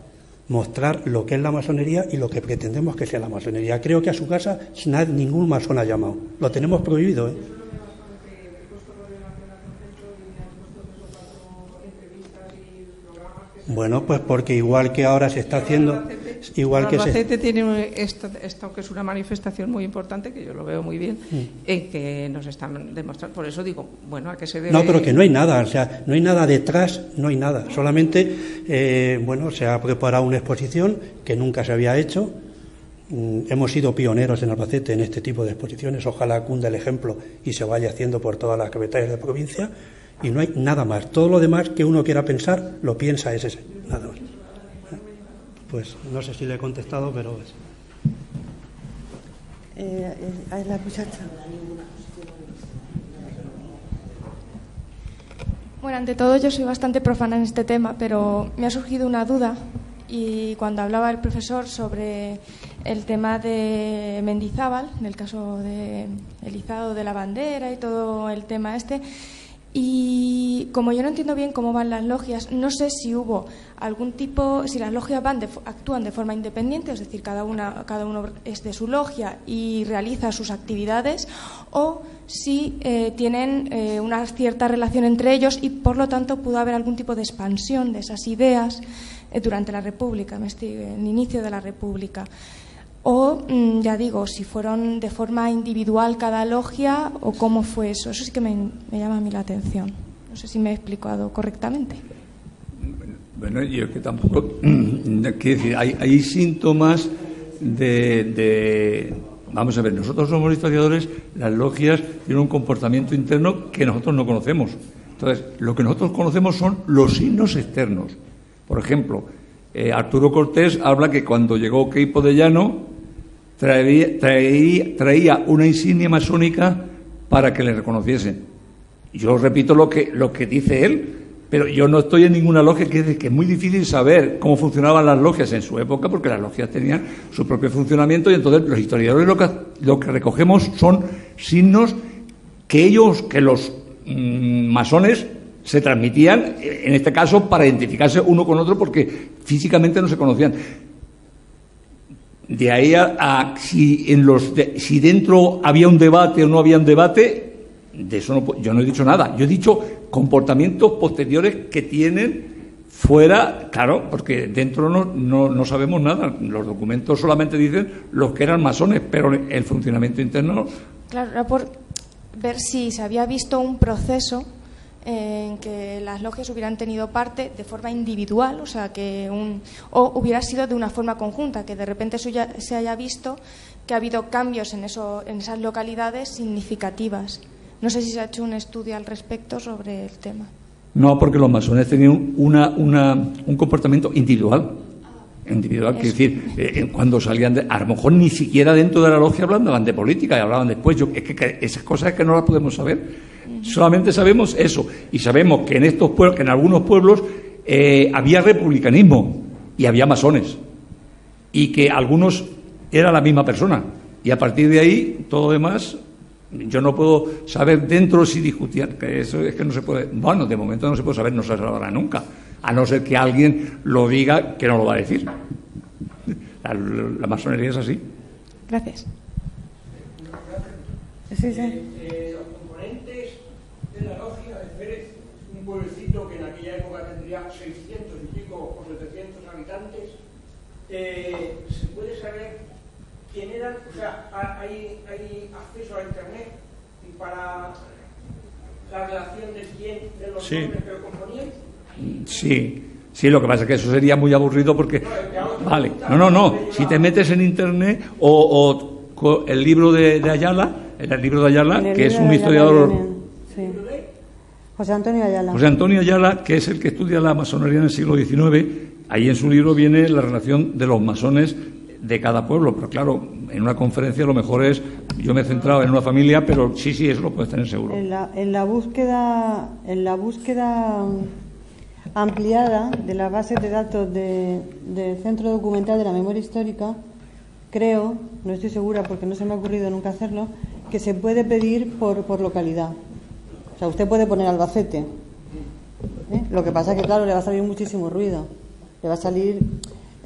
mostrar lo que es la masonería y lo que pretendemos que sea la masonería. Creo que a su casa ningún masón ha llamado. Lo tenemos prohibido, ¿eh? Bueno, pues porque igual que ahora se está haciendo, igual que Albacete tiene esto que es una manifestación muy importante, que yo lo veo muy bien, en que nos están demostrando. Por eso digo, bueno, ¿a qué se debe? No, pero que no hay nada, o sea, no hay nada detrás, no hay nada. Solamente, bueno, se ha preparado una exposición que nunca se había hecho. Hemos sido pioneros en Albacete en este tipo de exposiciones. Ojalá cunda el ejemplo y se vaya haciendo por todas las capitales de provincia. Y no hay nada más. Todo lo demás que uno quiera pensar, lo piensa ese, nada más. Pues no sé si le he contestado, pero es. La muchacha. Bueno, ante todo yo soy bastante profana en este tema, pero me ha surgido una duda. Y cuando hablaba el profesor sobre el tema de Mendizábal, en el caso del izado de la bandera y todo el tema este. Y como yo no entiendo bien cómo van las logias, no sé si hubo algún tipo, si las logias actúan de forma independiente, es decir, cada uno es de su logia y realiza sus actividades, o si tienen una cierta relación entre ellos y por lo tanto pudo haber algún tipo de expansión de esas ideas durante la República, el inicio de la República. O, ya digo, si fueron de forma individual cada logia o cómo fue eso. Eso sí que me llama a mí la atención. No sé si me he explicado correctamente. Bueno, yo que tampoco... Quiero decir, hay síntomas de... Vamos a ver, nosotros somos historiadores, las logias tienen un comportamiento interno que nosotros no conocemos. Entonces, lo que nosotros conocemos son los signos externos. Por ejemplo, Arturo Cortés habla que cuando llegó Queipo de Llano traía una insignia masónica para que le reconociesen. Yo repito lo que dice él, pero yo no estoy en ninguna logia, que es muy difícil saber cómo funcionaban las logias en su época, porque las logias tenían su propio funcionamiento y entonces los historiadores lo que recogemos son signos que los masones se transmitían, en este caso, para identificarse uno con otro, porque físicamente no se conocían. De ahí a si dentro había un debate o no había un debate, de eso yo no he dicho nada. Yo he dicho comportamientos posteriores que tienen fuera, claro, porque dentro no sabemos nada. Los documentos solamente dicen los que eran masones, pero el funcionamiento interno... Claro, era por ver si se había visto un proceso en que las logias hubieran tenido parte de forma individual, o sea, o hubiera sido de una forma conjunta, que de repente se haya visto que ha habido cambios en esas localidades significativas. No sé si se ha hecho un estudio al respecto sobre el tema. No, porque los masones tenían un comportamiento individual. individual. Quiero decir, cuando salían, a lo mejor ni siquiera dentro de la logia hablaban de política y hablaban después. Es que esas cosas es que no las podemos saber. Solamente sabemos eso. Y sabemos que en estos pueblos, que en algunos pueblos había republicanismo y había masones. Y que algunos era la misma persona. Y a partir de ahí, todo lo demás, yo no puedo saber dentro si discutían, que eso es que no se puede. Bueno, de momento no se puede saber, no se sabrá nunca. A no ser que alguien lo diga, que no lo va a decir. La masonería es así. Gracias. Sí. Los componentes de la logia de Pérez, un pueblecito que en aquella época tendría 600 y pico o 700 habitantes, ¿se puede saber quién eran? O sea, ¿hay acceso a Internet para la relación de los nombres que lo componían? Sí, lo que pasa es que eso sería muy aburrido porque... Vale, no. Si te metes en Internet o el libro de Ayala, que es un historiador... José Antonio Ayala. José Antonio Ayala, que es el que estudia la masonería en el siglo XIX, ahí en su libro viene la relación de los masones de cada pueblo, pero claro, en una conferencia lo mejor es, yo me he centrado en una familia, pero sí, eso lo puedes tener seguro. En la búsqueda ampliada de las bases de datos del Centro Documental de la Memoria Histórica, creo, no estoy segura porque no se me ha ocurrido nunca hacerlo, que se puede pedir por localidad. O sea, usted puede poner Albacete. Lo que pasa es que, claro, le va a salir muchísimo ruido. Le va a salir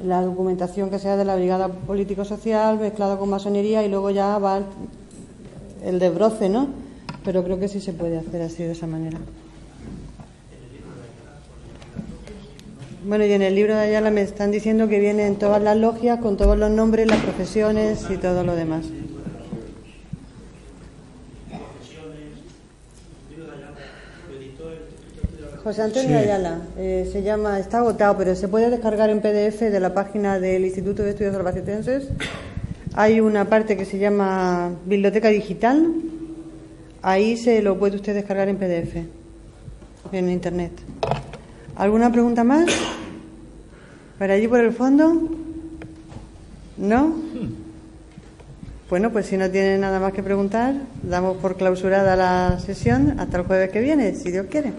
la documentación que sea de la Brigada Político-Social mezclada con masonería y luego ya va el desbroce, ¿no? Pero creo que sí se puede hacer así, de esa manera. Bueno, y en el libro de Ayala me están diciendo que vienen todas las logias con todos los nombres, las profesiones y todo lo demás. José Antonio Ayala, se llama, está agotado, pero se puede descargar en PDF de la página del Instituto de Estudios Albacetenses. Hay una parte que se llama Biblioteca Digital, ahí se lo puede usted descargar en PDF, en Internet. ¿Alguna pregunta más? ¿Para allí por el fondo? ¿No? Bueno, pues si no tiene nada más que preguntar, damos por clausurada la sesión hasta el jueves que viene, si Dios quiere.